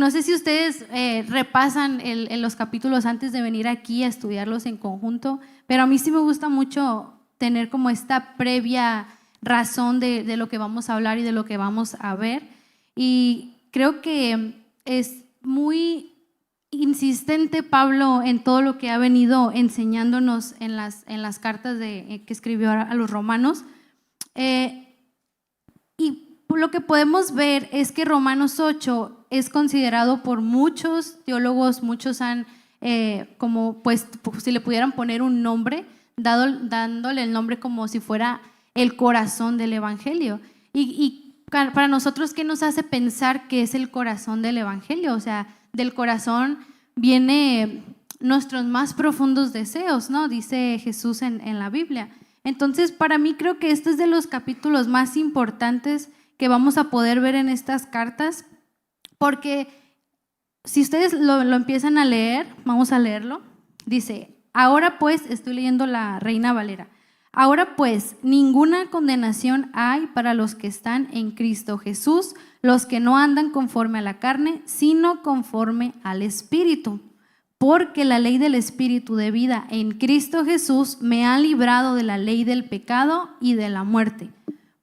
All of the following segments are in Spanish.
No sé si ustedes repasan en los capítulos antes de venir aquí a estudiarlos en conjunto, pero a mí sí me gusta mucho tener como esta previa razón de lo que vamos a hablar y de lo que vamos a ver. Y creo que es muy insistente Pablo en todo lo que ha venido enseñándonos en las cartas que escribió a los romanos. Y lo que podemos ver es que Romanos 8 es considerado por muchos teólogos, muchos han como pues si le pudieran poner un nombre, dándole el nombre como si fuera el corazón del evangelio. Y para nosotros, ¿qué nos hace pensar que es el corazón del evangelio? O sea, del corazón viene nuestros más profundos deseos, ¿no? Dice Jesús en la Biblia. Entonces, para mí creo que este es de los capítulos más importantes que vamos a poder ver en estas cartas, porque si ustedes lo empiezan a leer, vamos a leerlo, dice, ahora pues, estoy leyendo la Reina Valera, ahora pues, ninguna condenación hay para los que están en Cristo Jesús, los que no andan conforme a la carne, sino conforme al Espíritu. Porque la ley del Espíritu de vida en Cristo Jesús me ha librado de la ley del pecado y de la muerte.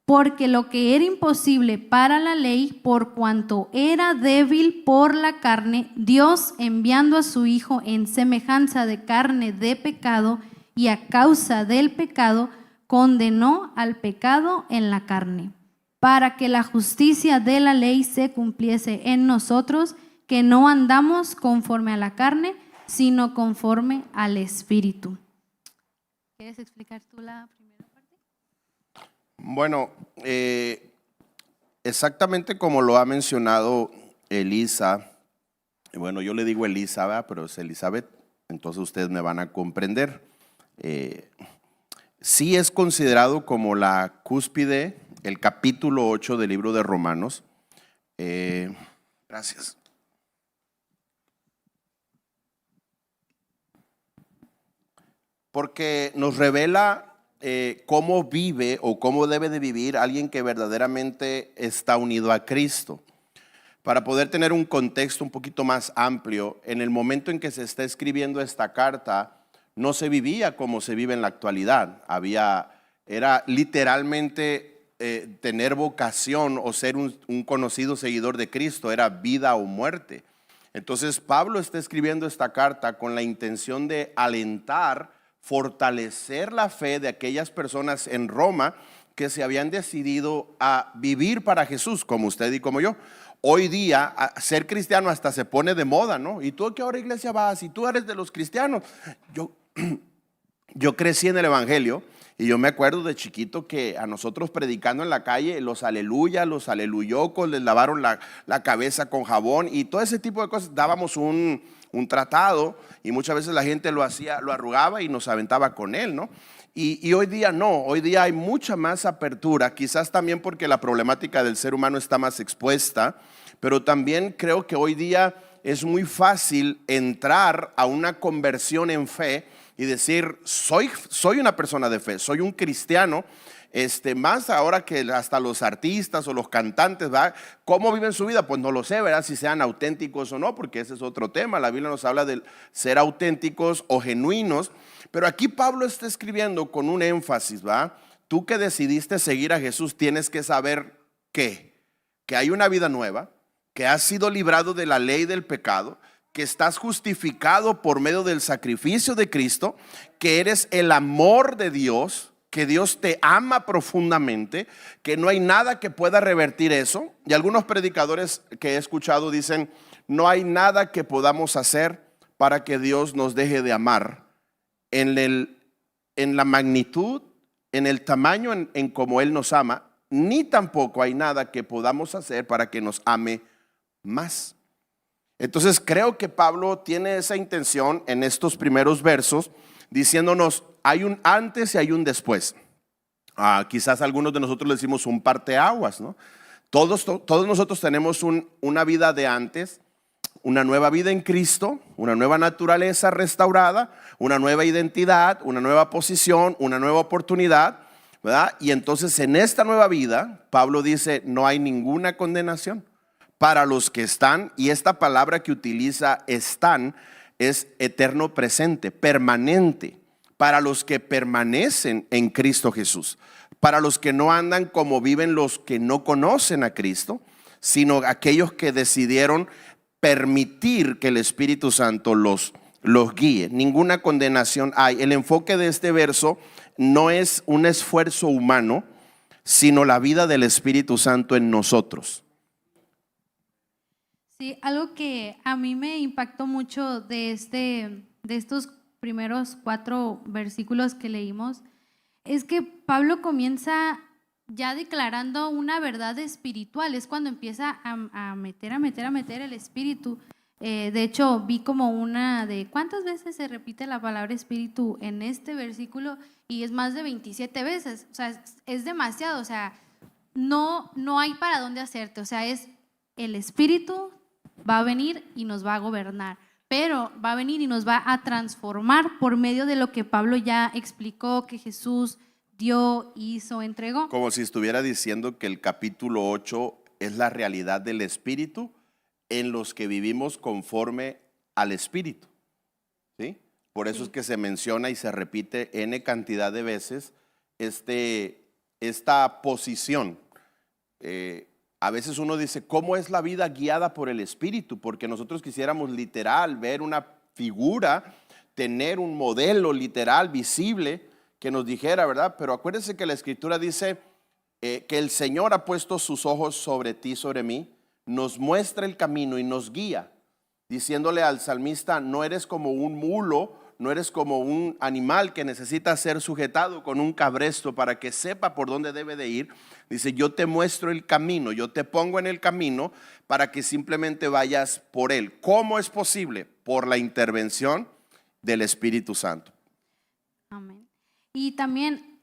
Porque lo que era imposible para la ley, por cuanto era débil por la carne, Dios, enviando a su Hijo en semejanza de carne de pecado, y a causa del pecado, condenó al pecado en la carne, para que la justicia de la ley se cumpliese en nosotros, que no andamos conforme a la carne, sino conforme al Espíritu. ¿Quieres explicar tú la primera parte? Bueno, exactamente como lo ha mencionado Elisa, bueno, yo le digo Elisa, ¿verdad? Pero es Elizabeth, entonces ustedes me van a comprender. Sí es considerado como la cúspide, el capítulo 8 del libro de Romanos. Gracias. Porque nos revela cómo vive o cómo debe de vivir alguien que verdaderamente está unido a Cristo. Para poder tener un contexto un poquito más amplio, en el momento en que se está escribiendo esta carta, no se vivía como se vive en la actualidad. Era literalmente tener vocación o ser un conocido seguidor de Cristo, era vida o muerte. Entonces Pablo está escribiendo esta carta con la intención de alentar, fortalecer la fe de aquellas personas en Roma que se habían decidido a vivir para Jesús, como usted y como yo. Hoy día ser cristiano hasta se pone de moda, ¿no? ¿Y tú a qué hora iglesia vas? ¿Y tú eres de los cristianos? Yo crecí en el evangelio y yo me acuerdo de chiquito que a nosotros predicando en la calle, los aleluya, los aleluyocos, les lavaron la cabeza con jabón y todo ese tipo de cosas. Dábamos un tratado y muchas veces la gente lo hacía, lo arrugaba y nos aventaba con él, ¿no? Y hoy día no, hoy día hay mucha más apertura, quizás también porque la problemática del ser humano está más expuesta, pero también creo que hoy día es muy fácil entrar a una conversión en fe y decir, soy una persona de fe, soy un cristiano. Más ahora que hasta los artistas o los cantantes, ¿verdad? ¿Cómo viven su vida? Pues no lo sé, ¿verdad? Si sean auténticos o no, porque ese es otro tema. La Biblia nos habla de ser auténticos o genuinos, pero aquí Pablo está escribiendo con un énfasis, ¿verdad? Tú que decidiste seguir a Jesús tienes que saber que hay una vida nueva, que has sido librado de la ley del pecado, que estás justificado por medio del sacrificio de Cristo, que eres el amor de Dios, que Dios te ama profundamente, que no hay nada que pueda revertir eso. Y algunos predicadores que he escuchado dicen, no hay nada que podamos hacer para que Dios nos deje de amar en la magnitud, en el tamaño en cómo Él nos ama, ni tampoco hay nada que podamos hacer para que nos ame más. Entonces creo que Pablo tiene esa intención en estos primeros versos, diciéndonos, hay un antes y hay un después. Quizás algunos de nosotros le decimos un parteaguas, ¿no? Todos nosotros tenemos una vida de antes, una nueva vida en Cristo, una nueva naturaleza restaurada, una nueva identidad, una nueva posición, una nueva oportunidad, ¿verdad? Y entonces en esta nueva vida, Pablo dice, no hay ninguna condenación para los que están, y esta palabra que utiliza están es eterno presente, permanente, para los que permanecen en Cristo Jesús, para los que no andan como viven los que no conocen a Cristo, sino aquellos que decidieron permitir que el Espíritu Santo los guíe. Ninguna condenación hay. El enfoque de este verso no es un esfuerzo humano, sino la vida del Espíritu Santo en nosotros. Sí, algo que a mí me impactó mucho de estos primeros 4 versículos que leímos es que Pablo comienza ya declarando una verdad espiritual. Es cuando empieza a meter el espíritu. De hecho, vi como una de ¿cuántas veces se repite la palabra espíritu en este versículo? Y es más de 27 veces. O sea, es demasiado. O sea, no hay para dónde hacerte. O sea, es el espíritu va a venir y nos va a gobernar, pero va a venir y nos va a transformar por medio de lo que Pablo ya explicó que Jesús dio, hizo, entregó. Como si estuviera diciendo que el capítulo 8 es la realidad del Espíritu en los que vivimos conforme al Espíritu, ¿sí? Por eso es que se menciona y se repite N cantidad de veces esta posición. A veces uno dice, ¿cómo es la vida guiada por el Espíritu? Porque nosotros quisiéramos literal ver una figura, tener un modelo literal, visible, que nos dijera, ¿verdad? Pero acuérdense que la Escritura dice que el Señor ha puesto sus ojos sobre ti, sobre mí, nos muestra el camino y nos guía, diciéndole al salmista, no eres como un mulo, no eres como un animal que necesita ser sujetado con un cabresto para que sepa por dónde debe de ir. Dice, yo te muestro el camino, yo te pongo en el camino para que simplemente vayas por él. ¿Cómo es posible? Por la intervención del Espíritu Santo. Amén. Y también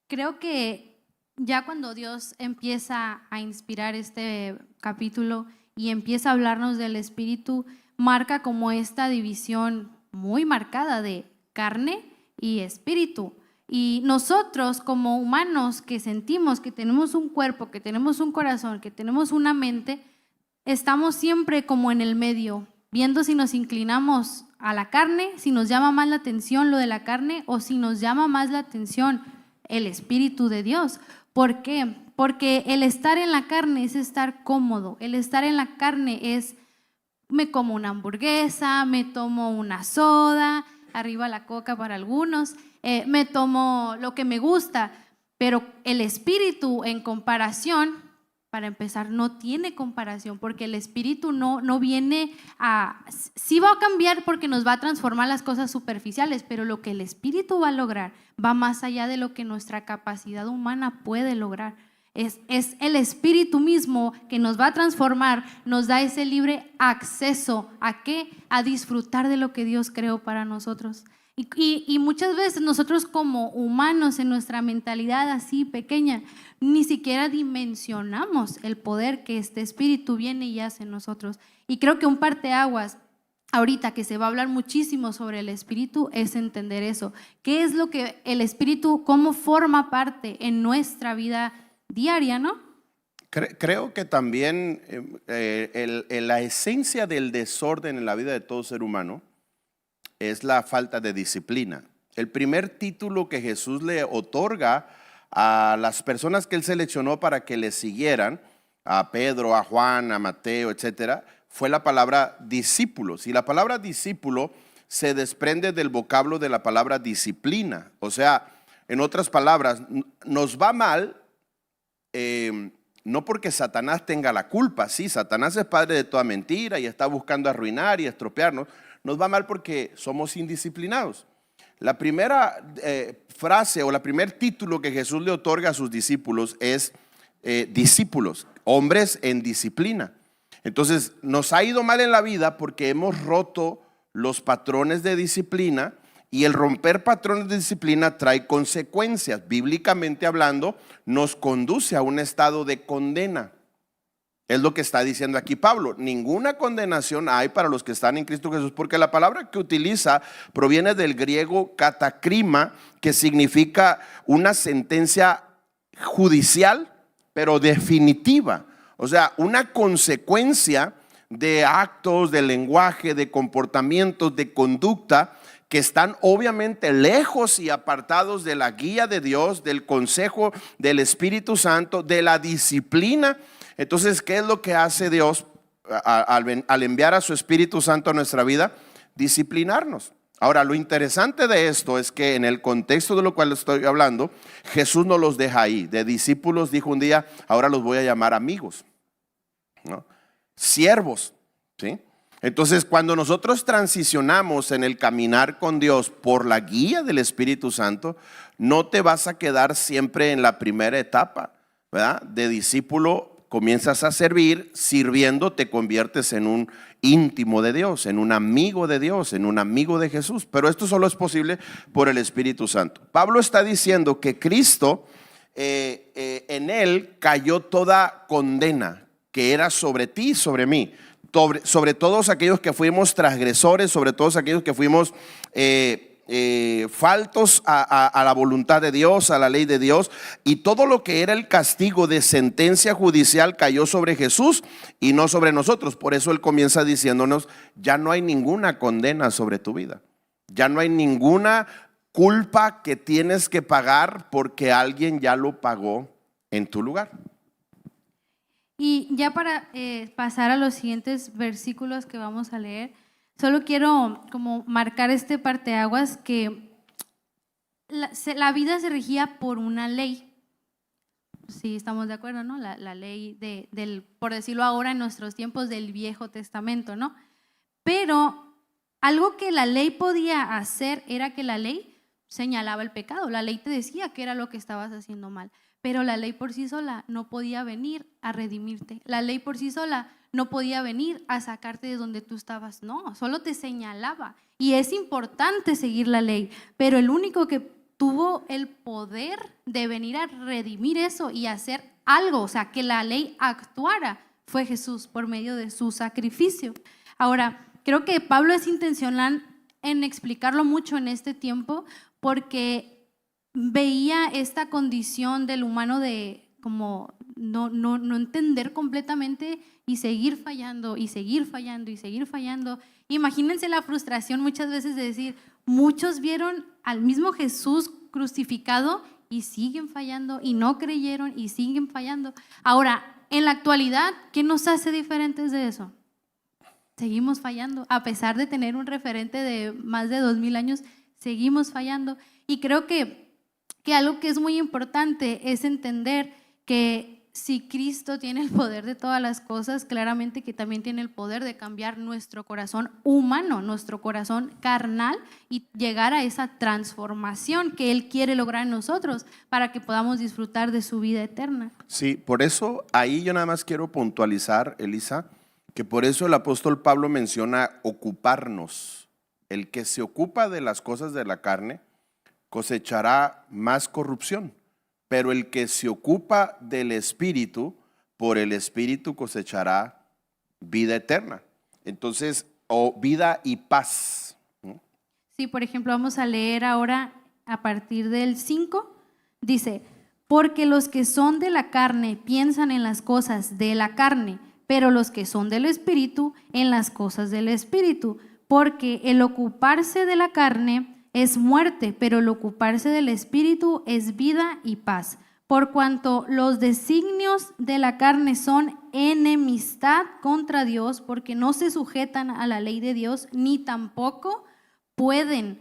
creo que ya cuando Dios empieza a inspirar este capítulo y empieza a hablarnos del Espíritu, marca como esta división muy marcada de carne y espíritu. Y nosotros como humanos que sentimos que tenemos un cuerpo, que tenemos un corazón, que tenemos una mente, estamos siempre como en el medio, viendo si nos inclinamos a la carne, si nos llama más la atención lo de la carne o si nos llama más la atención el Espíritu de Dios. ¿Por qué? Porque el estar en la carne es estar cómodo, el estar en la carne es me como una hamburguesa, me tomo una soda, arriba la coca para algunos, me tomo lo que me gusta, pero el espíritu en comparación, para empezar, no tiene comparación, porque el espíritu no viene sí va a cambiar porque nos va a transformar las cosas superficiales, pero lo que el espíritu va a lograr va más allá de lo que nuestra capacidad humana puede lograr. Es el Espíritu mismo que nos va a transformar, nos da ese libre acceso ¿a qué? A disfrutar de lo que Dios creó para nosotros. Y muchas veces nosotros como humanos en nuestra mentalidad así pequeña, ni siquiera dimensionamos el poder que este Espíritu viene y hace en nosotros. Y creo que un parteaguas ahorita que se va a hablar muchísimo sobre el Espíritu es entender eso. ¿Qué es lo que el Espíritu, cómo forma parte en nuestra vida diaria, ¿no? Creo que también la esencia del desorden en la vida de todo ser humano es la falta de disciplina. El primer título que Jesús le otorga a las personas que él seleccionó para que le siguieran, a Pedro, a Juan, a Mateo, etcétera, fue la palabra discípulos. Y la palabra discípulo se desprende del vocablo de la palabra disciplina. O sea, en otras palabras, nos va mal. No porque Satanás tenga la culpa, sí, Satanás es padre de toda mentira y está buscando arruinar y estropearnos. Nos va mal porque somos indisciplinados. La primera frase o el primer título que Jesús le otorga a sus discípulos es discípulos, hombres en disciplina. Entonces nos ha ido mal en la vida porque hemos roto los patrones de disciplina. Y el romper patrones de disciplina trae consecuencias. Bíblicamente hablando, nos conduce a un estado de condena. Es lo que está diciendo aquí Pablo. Ninguna condenación hay para los que están en Cristo Jesús, porque la palabra que utiliza proviene del griego katakrima, que significa una sentencia judicial, pero definitiva. O sea, una consecuencia de actos, de lenguaje, de comportamientos, de conducta que están obviamente lejos y apartados de la guía de Dios, del consejo del Espíritu Santo, de la disciplina. Entonces, ¿qué es lo que hace Dios al enviar a su Espíritu Santo a nuestra vida? Disciplinarnos. Ahora, lo interesante de esto es que en el contexto de lo cual estoy hablando, Jesús no los deja ahí. De discípulos dijo un día, ahora los voy a llamar amigos, ¿no? Siervos, ¿sí? Entonces, cuando nosotros transicionamos en el caminar con Dios por la guía del Espíritu Santo, no te vas a quedar siempre en la primera etapa, ¿verdad? De discípulo comienzas a servir, sirviendo te conviertes en un íntimo de Dios, en un amigo de Dios, en un amigo de Jesús. Pero esto solo es posible por el Espíritu Santo. Pablo está diciendo que Cristo, en él cayó toda condena que era sobre ti y sobre mí. Sobre todos aquellos que fuimos transgresores, sobre todos aquellos que fuimos faltos a la voluntad de Dios, a la ley de Dios, y todo lo que era el castigo de sentencia judicial cayó sobre Jesús y no sobre nosotros. Por eso él comienza diciéndonos, ya no hay ninguna condena sobre tu vida, ya no hay ninguna culpa que tienes que pagar porque alguien ya lo pagó en tu lugar. Y ya para pasar a los siguientes versículos que vamos a leer, solo quiero como marcar este parteaguas que la vida se regía por una ley. Sí, estamos de acuerdo, ¿no? La ley del, por decirlo ahora en nuestros tiempos, del Viejo Testamento, ¿no? Pero algo que la ley podía hacer era que la ley señalaba el pecado. La ley te decía qué era lo que estabas haciendo mal. Pero la ley por sí sola no podía venir a redimirte. La ley por sí sola no podía venir a sacarte de donde tú estabas. No, solo te señalaba. Y es importante seguir la ley, pero el único que tuvo el poder de venir a redimir eso y hacer algo, o sea, que la ley actuara, fue Jesús por medio de su sacrificio. Ahora, creo que Pablo es intencional en explicarlo mucho en este tiempo porque veía esta condición del humano de como no entender completamente y seguir fallando y seguir fallando y seguir fallando. Imagínense la frustración muchas veces de decir, muchos vieron al mismo Jesús crucificado y siguen fallando y no creyeron y siguen fallando. Ahora, en la actualidad, ¿qué nos hace diferentes de eso? Seguimos fallando, a pesar de tener un referente de más de 2000 años, seguimos fallando. Y creo que algo que es muy importante es entender que si Cristo tiene el poder de todas las cosas, claramente que también tiene el poder de cambiar nuestro corazón humano, nuestro corazón carnal y llegar a esa transformación que Él quiere lograr en nosotros para que podamos disfrutar de su vida eterna. Sí, por eso ahí yo nada más quiero puntualizar, Elisa, que por eso el apóstol Pablo menciona ocuparnos. El que se ocupa de las cosas de la carne cosechará más corrupción, pero el que se ocupa del Espíritu, por el Espíritu cosechará vida eterna. Entonces, o vida y paz. Sí, por ejemplo, vamos a leer ahora a partir del 5, dice, porque los que son de la carne piensan en las cosas de la carne, pero los que son del Espíritu en las cosas del Espíritu, porque el ocuparse de la carne es muerte, pero el ocuparse del Espíritu es vida y paz. Por cuanto los designios de la carne son enemistad contra Dios, porque no se sujetan a la ley de Dios, ni tampoco pueden.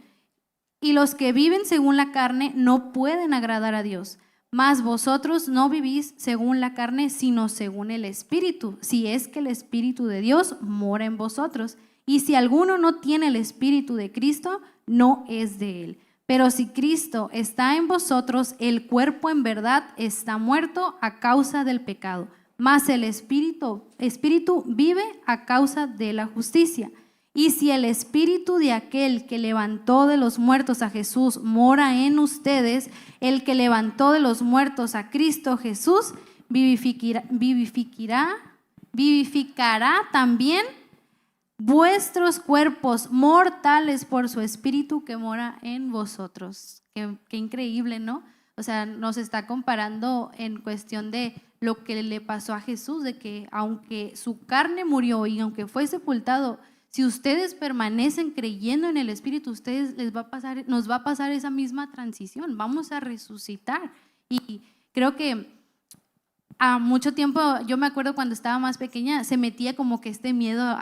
Y los que viven según la carne no pueden agradar a Dios. Mas vosotros no vivís según la carne, sino según el Espíritu, si es que el Espíritu de Dios mora en vosotros. Y si alguno no tiene el Espíritu de Cristo, no es de él. Pero si Cristo está en vosotros, el cuerpo en verdad está muerto a causa del pecado, mas el espíritu vive a causa de la justicia. Y si el Espíritu de aquel que levantó de los muertos a Jesús mora en ustedes, el que levantó de los muertos a Cristo Jesús vivificará también vuestros cuerpos mortales por su Espíritu que mora en vosotros. Qué increíble, ¿no? O sea, nos está comparando en cuestión de lo que le pasó a Jesús, de que aunque su carne murió y aunque fue sepultado, si ustedes permanecen creyendo en el Espíritu, nos va a pasar esa misma transición, vamos a resucitar. Y creo que a mucho tiempo, yo me acuerdo cuando estaba más pequeña, se metía como que este miedo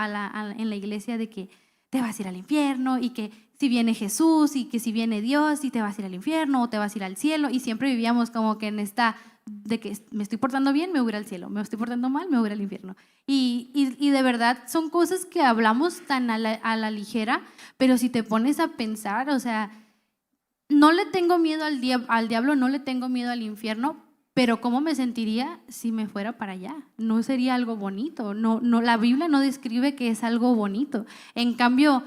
en la iglesia de que te vas a ir al infierno y que si viene Jesús y que si viene Dios y te vas a ir al infierno o te vas a ir al cielo, y siempre vivíamos como que en esta de que me estoy portando bien, me voy a ir al cielo, me estoy portando mal, me voy a ir al infierno. Y de verdad son cosas que hablamos tan a la ligera, pero si te pones a pensar, o sea, no le tengo miedo al diablo, no le tengo miedo al infierno, pero ¿cómo me sentiría si me fuera para allá? No sería algo bonito. No, la Biblia no describe que es algo bonito. En cambio,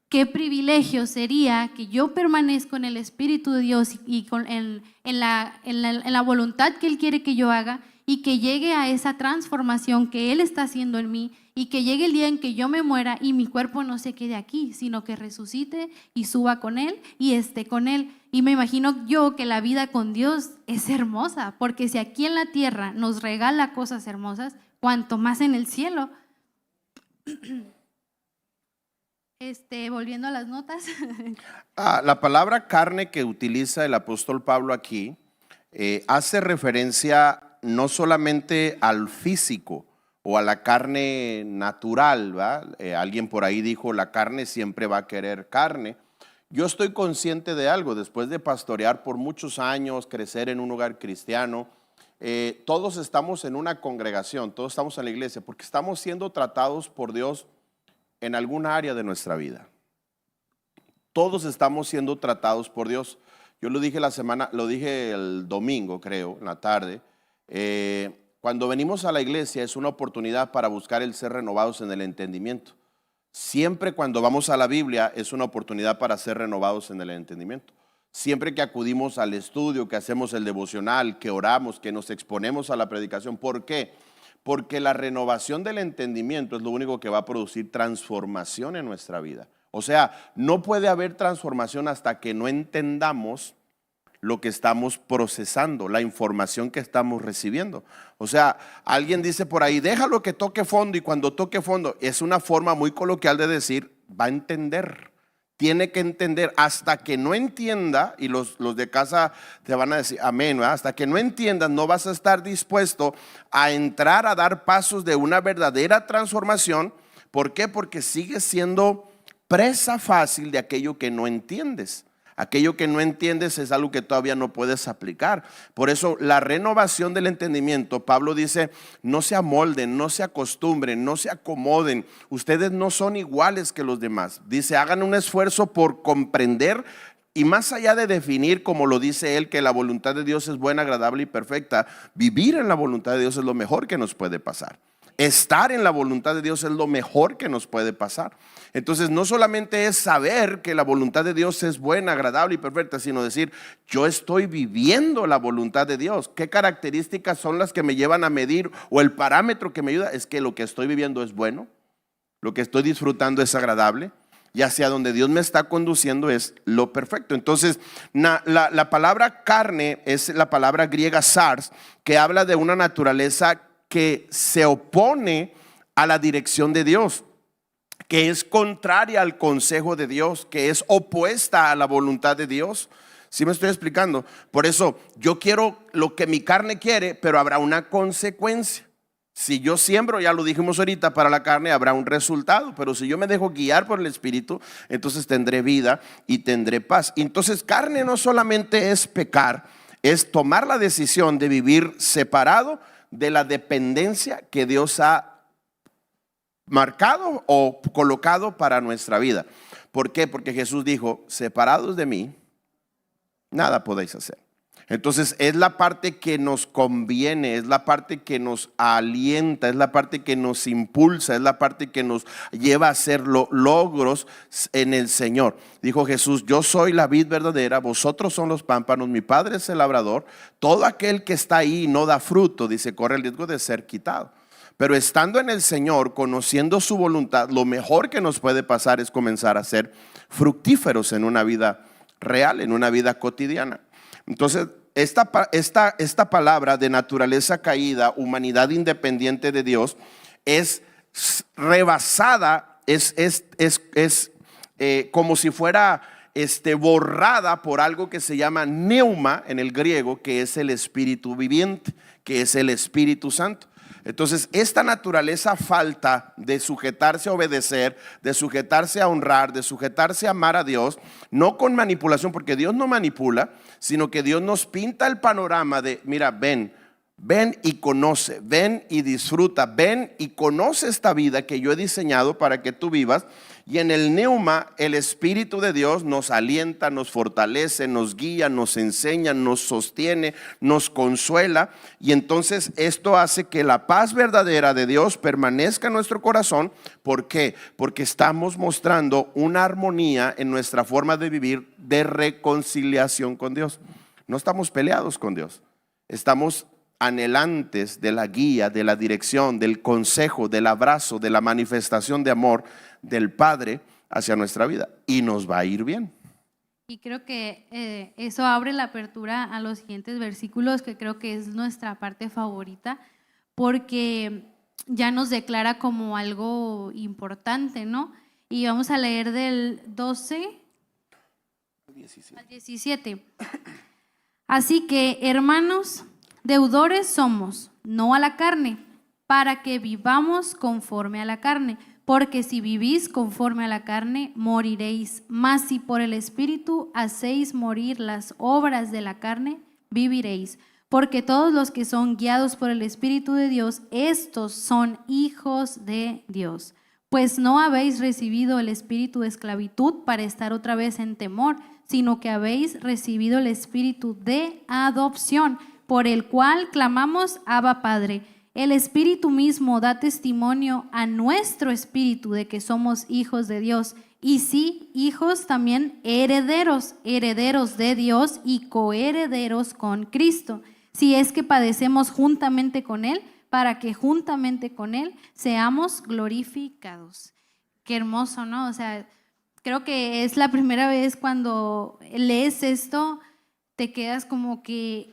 qué privilegio sería que yo permanezca en el Espíritu de Dios y en la voluntad que Él quiere que yo haga, y que llegue a esa transformación que Él está haciendo en mí, y que llegue el día en que yo me muera y mi cuerpo no se quede aquí, sino que resucite y suba con Él y esté con Él. Y me imagino yo que la vida con Dios es hermosa, porque si aquí en la tierra nos regala cosas hermosas, cuanto más en el cielo. Volviendo a las notas. La palabra carne que utiliza el apóstol Pablo aquí hace referencia no solamente al físico o a la carne natural, ¿va? Alguien por ahí dijo, la carne siempre va a querer carne. Yo estoy consciente de algo, después de pastorear por muchos años, crecer en un hogar cristiano, todos estamos en una congregación, todos estamos en la iglesia, porque estamos siendo tratados por Dios en alguna área de nuestra vida. Todos estamos siendo tratados por Dios. Yo lo dije lo dije el domingo, creo, en la tarde. Cuando venimos a la iglesia es una oportunidad para buscar el ser renovados en el entendimiento. Siempre cuando vamos a la Biblia es una oportunidad para ser renovados en el entendimiento. Siempre que acudimos al estudio, que hacemos el devocional, que oramos, que nos exponemos a la predicación. ¿Por qué? Porque la renovación del entendimiento es lo único que va a producir transformación en nuestra vida. O sea, no puede haber transformación hasta que no entendamos lo que estamos procesando, la información que estamos recibiendo. O sea, alguien dice por ahí, déjalo que toque fondo, y cuando toque fondo, es una forma muy coloquial de decir, va a entender. Tiene que entender. Hasta que no entienda, y los de casa te van a decir amén, ¿verdad? Hasta que no entiendas, no vas a estar dispuesto a entrar a dar pasos de una verdadera transformación. ¿Por qué? Porque sigues siendo presa fácil de aquello que no entiendes. Aquello que no entiendes es algo que todavía no puedes aplicar. Por eso la renovación del entendimiento, Pablo dice, no se amolden, no se acostumbren, no se acomoden. Ustedes no son iguales que los demás. Dice, hagan un esfuerzo por comprender, y más allá de definir, como lo dice él, que la voluntad de Dios es buena, agradable y perfecta, vivir en la voluntad de Dios es lo mejor que nos puede pasar. Estar en la voluntad de Dios es lo mejor que nos puede pasar. Entonces no solamente es saber que la voluntad de Dios es buena, agradable y perfecta, sino decir, yo estoy viviendo la voluntad de Dios. ¿Qué características son las que me llevan a medir, o el parámetro que me ayuda? Es que lo que estoy viviendo es bueno, lo que estoy disfrutando es agradable, y hacia donde Dios me está conduciendo es lo perfecto. Entonces la palabra carne es la palabra griega sars, que habla de una naturaleza que se opone a la dirección de Dios, que es contraria al consejo de Dios, que es opuesta a la voluntad de Dios. ¿Sí me estoy explicando? Por eso yo quiero lo que mi carne quiere, pero habrá una consecuencia. Si yo siembro, ya lo dijimos ahorita, para la carne habrá un resultado, pero si yo me dejo guiar por el Espíritu, entonces tendré vida y tendré paz. Entonces carne no solamente es pecar, es tomar la decisión de vivir separado de la dependencia que Dios ha marcado o colocado para nuestra vida. ¿Por qué? Porque Jesús dijo, separados de mí, nada podéis hacer. Entonces es la parte que nos conviene, es la parte que nos alienta, es la parte que nos impulsa, es la parte que nos lleva a hacer logros en el Señor. Dijo Jesús, yo soy la vid verdadera, vosotros son los pámpanos, mi Padre es el labrador. Todo aquel que está ahí y no da fruto, dice, corre el riesgo de ser quitado. Pero estando en el Señor, conociendo su voluntad, lo mejor que nos puede pasar es comenzar a ser fructíferos en una vida real, en una vida cotidiana. Entonces, esta palabra de naturaleza caída, humanidad independiente de Dios, es rebasada, es como si fuera borrada por algo que se llama pneuma en el griego, que es el espíritu viviente, que es el Espíritu Santo. Entonces, esta naturaleza falta de sujetarse a obedecer, de sujetarse a honrar, de sujetarse a amar a Dios, no con manipulación, porque Dios no manipula, sino que Dios nos pinta el panorama de, mira, ven y conoce, ven y disfruta, ven y conoce esta vida que yo he diseñado para que tú vivas. Y en el pneuma, el Espíritu de Dios nos alienta, nos fortalece, nos guía, nos enseña, nos sostiene, nos consuela. Y entonces esto hace que la paz verdadera de Dios permanezca en nuestro corazón. ¿Por qué? Porque estamos mostrando una armonía en nuestra forma de vivir, de reconciliación con Dios. No estamos peleados con Dios, estamos anhelantes de la guía, de la dirección, del consejo, del abrazo, de la manifestación de amor del Padre hacia nuestra vida, y nos va a ir bien. Y creo que eso abre la apertura a los siguientes versículos, que creo que es nuestra parte favorita, porque ya nos declara como algo importante, ¿no? Y vamos a leer del 12 al 17. Así que, hermanos, deudores somos, no a la carne, para que vivamos conforme a la carne. Porque si vivís conforme a la carne, moriréis. Mas si por el Espíritu hacéis morir las obras de la carne, viviréis. Porque todos los que son guiados por el Espíritu de Dios, estos son hijos de Dios. Pues no habéis recibido el espíritu de esclavitud para estar otra vez en temor, sino que habéis recibido el espíritu de adopción, por el cual clamamos, Abba, Padre. El Espíritu mismo da testimonio a nuestro espíritu de que somos hijos de Dios. Y sí, hijos también herederos, herederos de Dios y coherederos con Cristo. Si es que padecemos juntamente con Él, para que juntamente con Él seamos glorificados. Qué hermoso, ¿no? O sea, creo que es la primera vez cuando lees esto, te quedas como que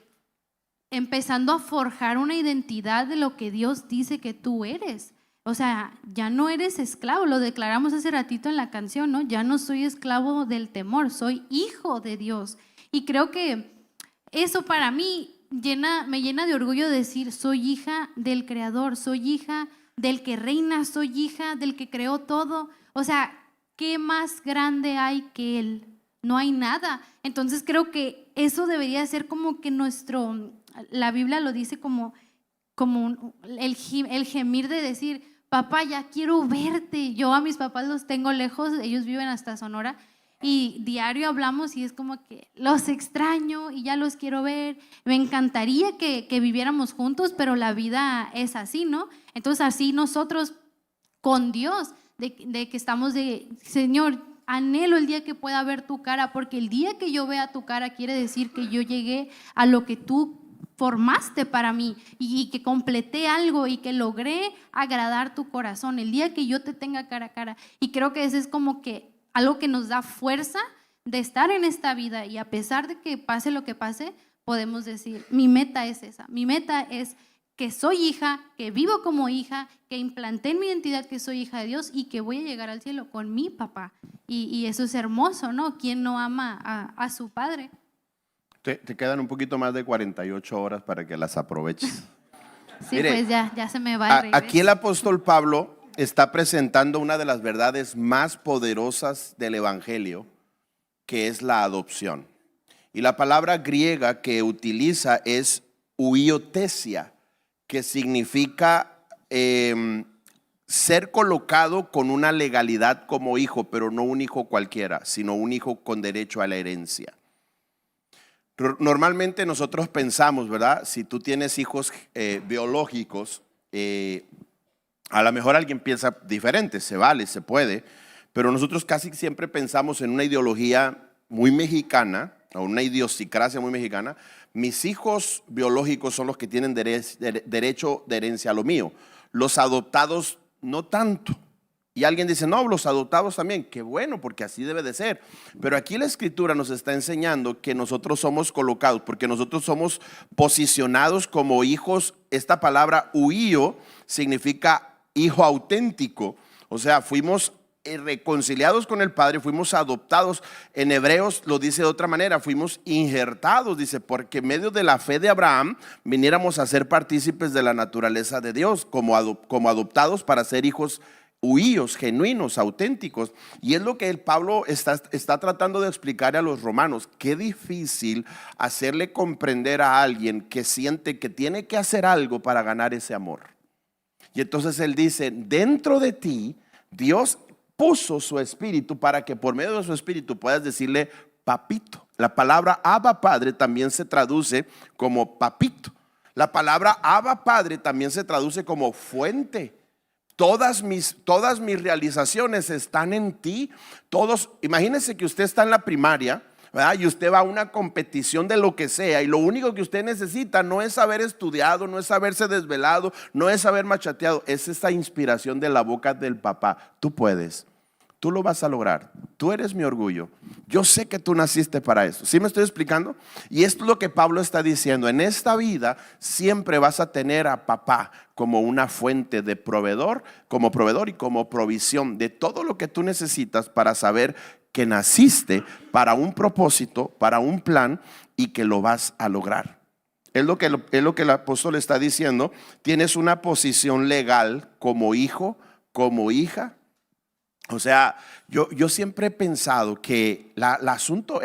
empezando a forjar una identidad de lo que Dios dice que tú eres. O sea, ya no eres esclavo, lo declaramos hace ratito en la canción, ¿no? Ya no soy esclavo del temor, soy hijo de Dios. Y creo que eso para mí me llena de orgullo decir, soy hija del Creador, soy hija del que reina, soy hija del que creó todo. O sea, ¿qué más grande hay que Él? No hay nada. Entonces creo que eso debería ser como que la Biblia lo dice como el gemir de decir, papá, ya quiero verte. Yo a mis papás los tengo lejos, ellos viven hasta Sonora, y diario hablamos y es como que los extraño y ya los quiero ver. Me encantaría que viviéramos juntos, pero la vida es así, ¿no? Entonces así nosotros con Dios, de que estamos Señor, anhelo el día que pueda ver tu cara, porque el día que yo vea tu cara quiere decir que yo llegué a lo que tú formaste para mí y que completé algo y que logré agradar tu corazón, el día que yo te tenga cara a cara. Y creo que eso es como que algo que nos da fuerza de estar en esta vida, y a pesar de que pase lo que pase, podemos decir, mi meta es esa, mi meta es que soy hija, que vivo como hija, que implanté en mi identidad que soy hija de Dios y que voy a llegar al cielo con mi papá. Y eso es hermoso, ¿no? ¿Quién no ama a su padre? Te quedan un poquito más de 48 horas para que las aproveches. Sí, mire, pues ya se me va el regreso. Aquí el apóstol Pablo está presentando una de las verdades más poderosas del Evangelio, que es la adopción. Y la palabra griega que utiliza es huiotesia, que significa ser colocado con una legalidad como hijo, pero no un hijo cualquiera, sino un hijo con derecho a la herencia. Normalmente nosotros pensamos, ¿verdad? Si tú tienes hijos biológicos, a lo mejor alguien piensa diferente, se vale, se puede, pero nosotros casi siempre pensamos en una ideología muy mexicana, o una idiosincrasia muy mexicana. Mis hijos biológicos son los que tienen derecho de herencia a lo mío, los adoptados no tanto. Y alguien dice, no, los adoptados también. Qué bueno, porque así debe de ser. Pero aquí la Escritura nos está enseñando que nosotros somos colocados, porque nosotros somos posicionados como hijos. Esta palabra huío significa hijo auténtico. O sea, fuimos reconciliados con el Padre, fuimos adoptados. En Hebreos lo dice de otra manera, fuimos injertados, dice, porque en medio de la fe de Abraham viniéramos a ser partícipes de la naturaleza de Dios, como adoptados para ser hijos huíos, genuinos, auténticos. Y es lo que el Pablo está tratando de explicar a los romanos. Qué difícil hacerle comprender a alguien que siente que tiene que hacer algo para ganar ese amor. Y entonces él dice, dentro de ti Dios puso su espíritu para que por medio de su espíritu puedas decirle papito. La palabra Abba Padre también se traduce como papito. La palabra Abba Padre también se traduce como fuente. Todas mis realizaciones están en ti. Imagínense que usted está en la primaria, ¿verdad? Y usted va a una competición de lo que sea, y lo único que usted necesita no es haber estudiado, no es haberse desvelado, no es haber machateado, es esa inspiración de la boca del papá. Tú puedes, tú lo vas a lograr, tú eres mi orgullo, yo sé que tú naciste para eso. ¿Sí me estoy explicando? Y esto es lo que Pablo está diciendo. En esta vida siempre vas a tener a papá como una fuente de proveedor y como provisión de todo lo que tú necesitas para saber que naciste para un propósito, para un plan, y que lo vas a lograr. Es lo que el apóstol está diciendo. Tienes una posición legal como hijo, como hija. O sea, yo siempre he pensado que el asunto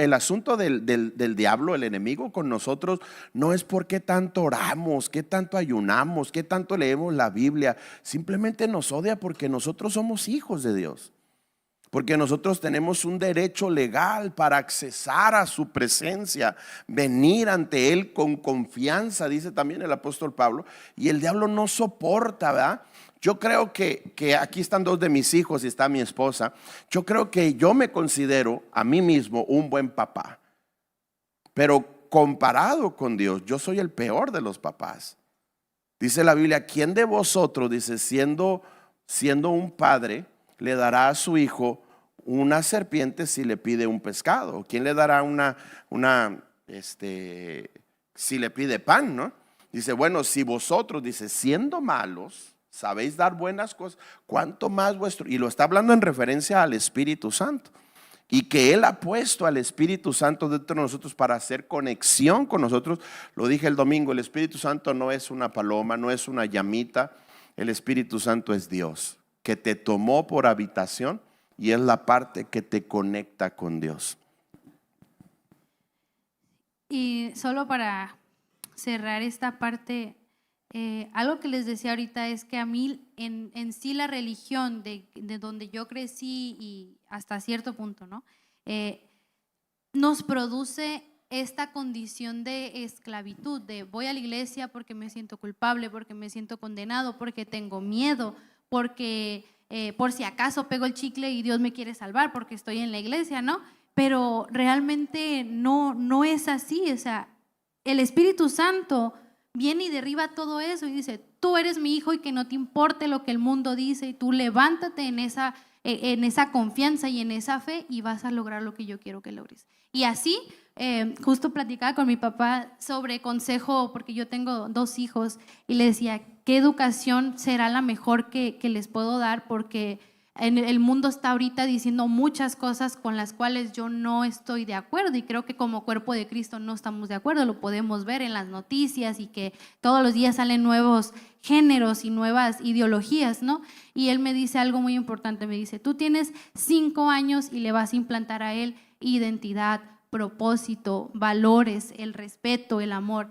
del diablo, el enemigo con nosotros, no es por qué tanto oramos, qué tanto ayunamos, qué tanto leemos la Biblia. Simplemente nos odia porque nosotros somos hijos de Dios. Porque nosotros tenemos un derecho legal para accesar a su presencia, venir ante Él con confianza, dice también el apóstol Pablo. Y el diablo no soporta, ¿verdad? Yo creo que aquí están dos de mis hijos y está mi esposa. Yo creo que yo me considero a mí mismo un buen papá. Pero comparado con Dios, yo soy el peor de los papás. Dice la Biblia, ¿quién de vosotros, dice, siendo un padre, le dará a su hijo una serpiente si le pide un pescado? ¿Quién le dará si le pide pan, no? Dice, bueno, si vosotros, dice, siendo malos, sabéis dar buenas cosas, ¿cuánto más vuestro? Y lo está hablando en referencia al Espíritu Santo. Y que Él ha puesto al Espíritu Santo dentro de nosotros para hacer conexión con nosotros. Lo dije el domingo, el Espíritu Santo no es una paloma, no es una llamita. El Espíritu Santo es Dios, que te tomó por habitación y es la parte que te conecta con Dios. Y solo para cerrar esta parte, algo que les decía ahorita es que a mí en sí la religión de donde yo crecí y hasta cierto punto, ¿no? Nos produce esta condición de esclavitud, de voy a la iglesia porque me siento culpable, porque me siento condenado, porque tengo miedo, porque por si acaso pego el chicle y Dios me quiere salvar porque estoy en la iglesia, ¿no? Pero realmente no es así. O sea, el Espíritu Santo viene y derriba todo eso y dice, tú eres mi hijo y que no te importe lo que el mundo dice, y tú levántate en esa confianza y en esa fe y vas a lograr lo que yo quiero que logres. Y así, justo platicaba con mi papá sobre consejo, porque yo tengo 2 hijos, y le decía, ¿qué educación será la mejor que les puedo dar? Porque el mundo está ahorita diciendo muchas cosas con las cuales yo no estoy de acuerdo, y creo que como cuerpo de Cristo no estamos de acuerdo. Lo podemos ver en las noticias y que todos los días salen nuevos géneros y nuevas ideologías, ¿no? Y él me dice algo muy importante, me dice, tú tienes 5 años y le vas a implantar a él identidad, propósito, valores, el respeto, el amor.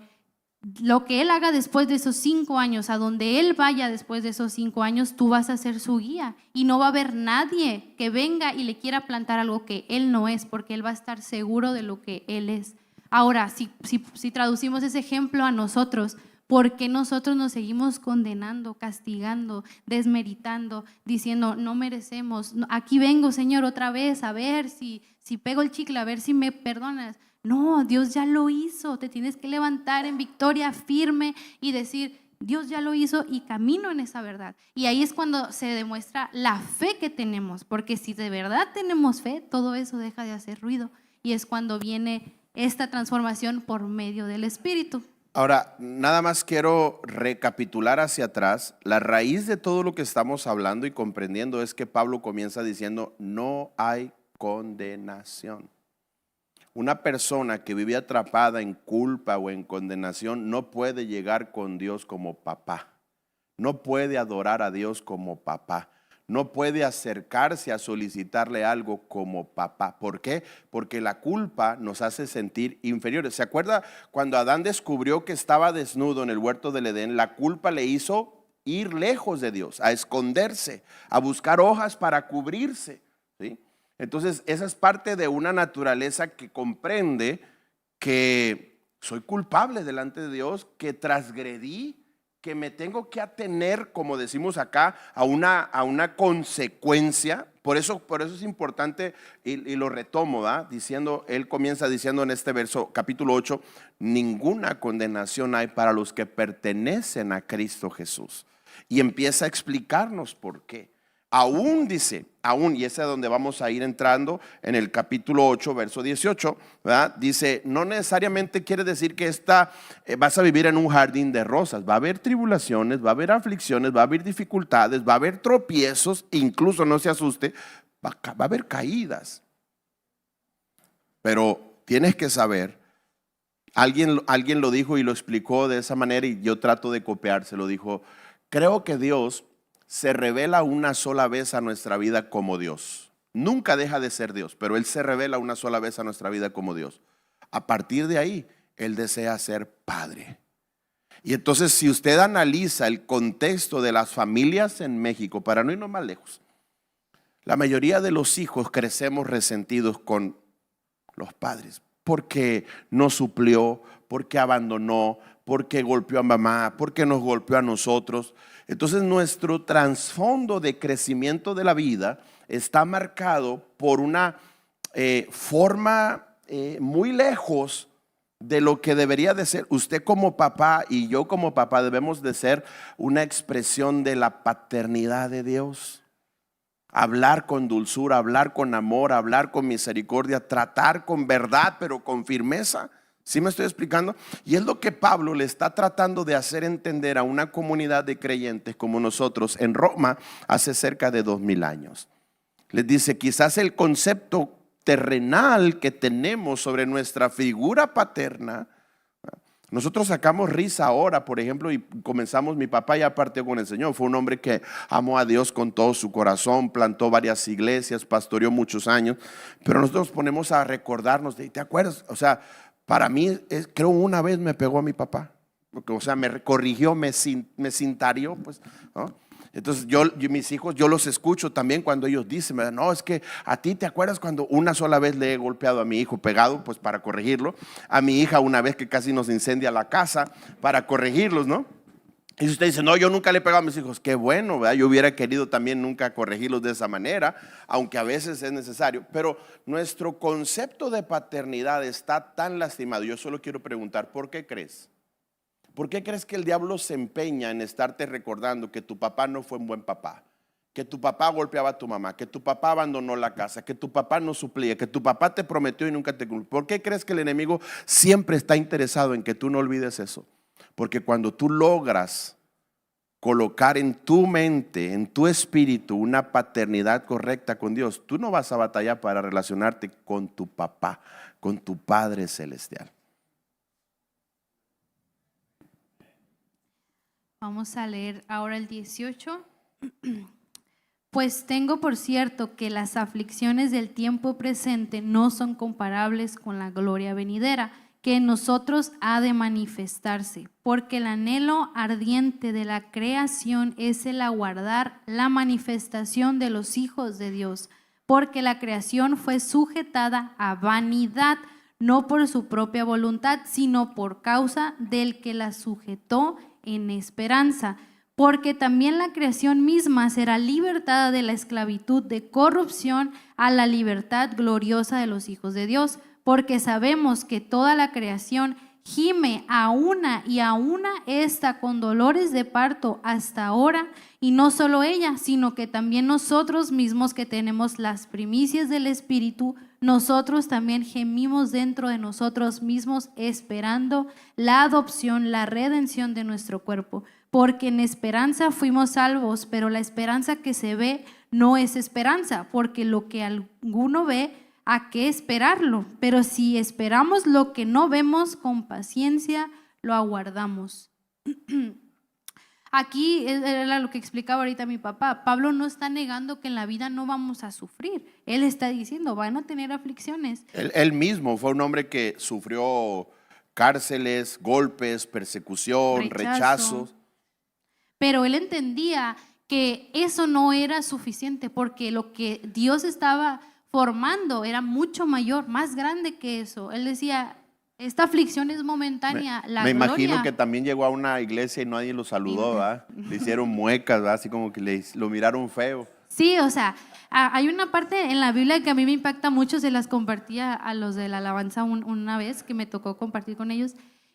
Lo que él haga después de esos 5 años, a donde él vaya después de esos 5 años, tú vas a ser su guía y no va a haber nadie que venga y le quiera plantar algo que él no es, porque él va a estar seguro de lo que él es. Ahora, si traducimos ese ejemplo a nosotros, ¿por qué nosotros nos seguimos condenando, castigando, desmeritando, diciendo no merecemos? Aquí vengo, Señor, otra vez a ver si pego el chicle, a ver si me perdonas. No, Dios ya lo hizo. Te tienes que levantar en victoria firme y decir, Dios ya lo hizo y camino en esa verdad. Y ahí es cuando se demuestra la fe que tenemos, porque si de verdad tenemos fe, todo eso deja de hacer ruido y es cuando viene esta transformación por medio del Espíritu. Ahora, nada más quiero recapitular hacia atrás. La raíz de todo lo que estamos hablando y comprendiendo es que Pablo comienza diciendo: no hay condenación. Una persona que vive atrapada en culpa o en condenación no puede llegar con Dios como papá, no puede adorar a Dios como papá, no puede acercarse a solicitarle algo como papá. ¿Por qué? Porque la culpa nos hace sentir inferiores. ¿Se acuerda cuando Adán descubrió que estaba desnudo en el huerto del Edén? La culpa le hizo ir lejos de Dios, a esconderse, a buscar hojas para cubrirse, ¿sí? Entonces, esa es parte de una naturaleza que comprende que soy culpable delante de Dios, que transgredí, que me tengo que atener, como decimos acá, a una consecuencia. Por eso es importante, y lo retomo, ¿verdad? Él comienza diciendo en este verso, capítulo 8, ninguna condenación hay para los que pertenecen a Cristo Jesús. Y empieza a explicarnos por qué. Aún dice, y ese es donde vamos a ir entrando en el capítulo 8, verso 18, ¿verdad? Dice, no necesariamente quiere decir que vas a vivir en un jardín de rosas. Va a haber tribulaciones, va a haber aflicciones, va a haber dificultades, va a haber tropiezos, incluso no se asuste, va a haber caídas. Pero tienes que saber, alguien lo dijo y lo explicó de esa manera y yo trato de copiárselo. Dijo, creo que Dios se revela una sola vez a nuestra vida como Dios. Nunca deja de ser Dios, pero Él se revela una sola vez a nuestra vida como Dios. A partir de ahí, Él desea ser Padre. Y entonces, si usted analiza el contexto de las familias en México, para no irnos más lejos, la mayoría de los hijos crecemos resentidos con los padres, porque no suplió, porque abandonó, porque golpeó a mamá, porque nos golpeó a nosotros. Entonces nuestro trasfondo de crecimiento de la vida está marcado por una forma muy lejos de lo que debería de ser. Usted como papá y yo como papá debemos de ser una expresión de la paternidad de Dios. Hablar con dulzura, hablar con amor, hablar con misericordia, tratar con verdad, pero con firmeza. ¿Sí me estoy explicando? Y es lo que Pablo le está tratando de hacer entender a una comunidad de creyentes como nosotros en Roma hace cerca de 2000 años. Les dice, quizás el concepto terrenal que tenemos sobre nuestra figura paterna, nosotros sacamos risa ahora, por ejemplo, y comenzamos, mi papá ya partió con el Señor, fue un hombre que amó a Dios con todo su corazón, plantó varias iglesias, pastoreó muchos años, pero nosotros ponemos a recordarnos de, ¿te acuerdas? O sea, para mí, creo una vez me pegó a mi papá, porque, o sea, me corrigió, me cintarió, pues, ¿no? Entonces mis hijos, yo los escucho también cuando ellos dicen, no, es que a ti te acuerdas cuando una sola vez le he golpeado a mi hijo pegado, pues para corregirlo, a mi hija una vez que casi nos incendia la casa, para corregirlos, ¿no? Y si usted dice, no, yo nunca le he pegado a mis hijos, qué bueno, ¿verdad? Yo hubiera querido también nunca corregirlos de esa manera, aunque a veces es necesario, pero nuestro concepto de paternidad está tan lastimado. Yo solo quiero preguntar, ¿por qué crees? ¿Por qué crees que el diablo se empeña en estarte recordando que tu papá no fue un buen papá? Que tu papá golpeaba a tu mamá, que tu papá abandonó la casa, que tu papá no suplía, que tu papá te prometió y nunca te cumplió. ¿Por qué crees que el enemigo siempre está interesado en que tú no olvides eso? Porque cuando tú logras colocar en tu mente, en tu espíritu, una paternidad correcta con Dios, tú no vas a batallar para relacionarte con tu papá, con tu Padre Celestial. Vamos a leer ahora el 18. Pues tengo por cierto que las aflicciones del tiempo presente no son comparables con la gloria venidera, que en nosotros ha de manifestarse, porque el anhelo ardiente de la creación es el aguardar la manifestación de los hijos de Dios, porque la creación fue sujetada a vanidad, no por su propia voluntad, sino por causa del que la sujetó en esperanza, porque también la creación misma será libertada de la esclavitud de corrupción a la libertad gloriosa de los hijos de Dios, porque sabemos que toda la creación gime a una y a una está con dolores de parto hasta ahora, y no solo ella, sino que también nosotros mismos que tenemos las primicias del Espíritu, nosotros también gemimos dentro de nosotros mismos esperando la adopción, la redención de nuestro cuerpo. Porque en esperanza fuimos salvos, pero la esperanza que se ve no es esperanza, porque lo que alguno ve, ¿a qué esperarlo? Pero si esperamos lo que no vemos, con paciencia lo aguardamos. Aquí era lo que explicaba ahorita mi papá. Pablo no está negando que en la vida no vamos a sufrir. Él está diciendo, van a tener aflicciones. Él mismo fue un hombre que sufrió cárceles, golpes, persecución, rechazos. Pero él entendía que eso no era suficiente, porque lo que Dios estaba formando era mucho mayor, más grande que eso. Él decía, esta aflicción es momentánea, me imagino que también llegó a una iglesia y nadie lo saludó, ¿verdad? Le hicieron muecas, ¿verdad? Así como que lo miraron feo. Sí, o sea, hay una parte en la Biblia que a mí me impacta mucho, se las compartía a los de la alabanza una vez que me tocó compartir con ellos,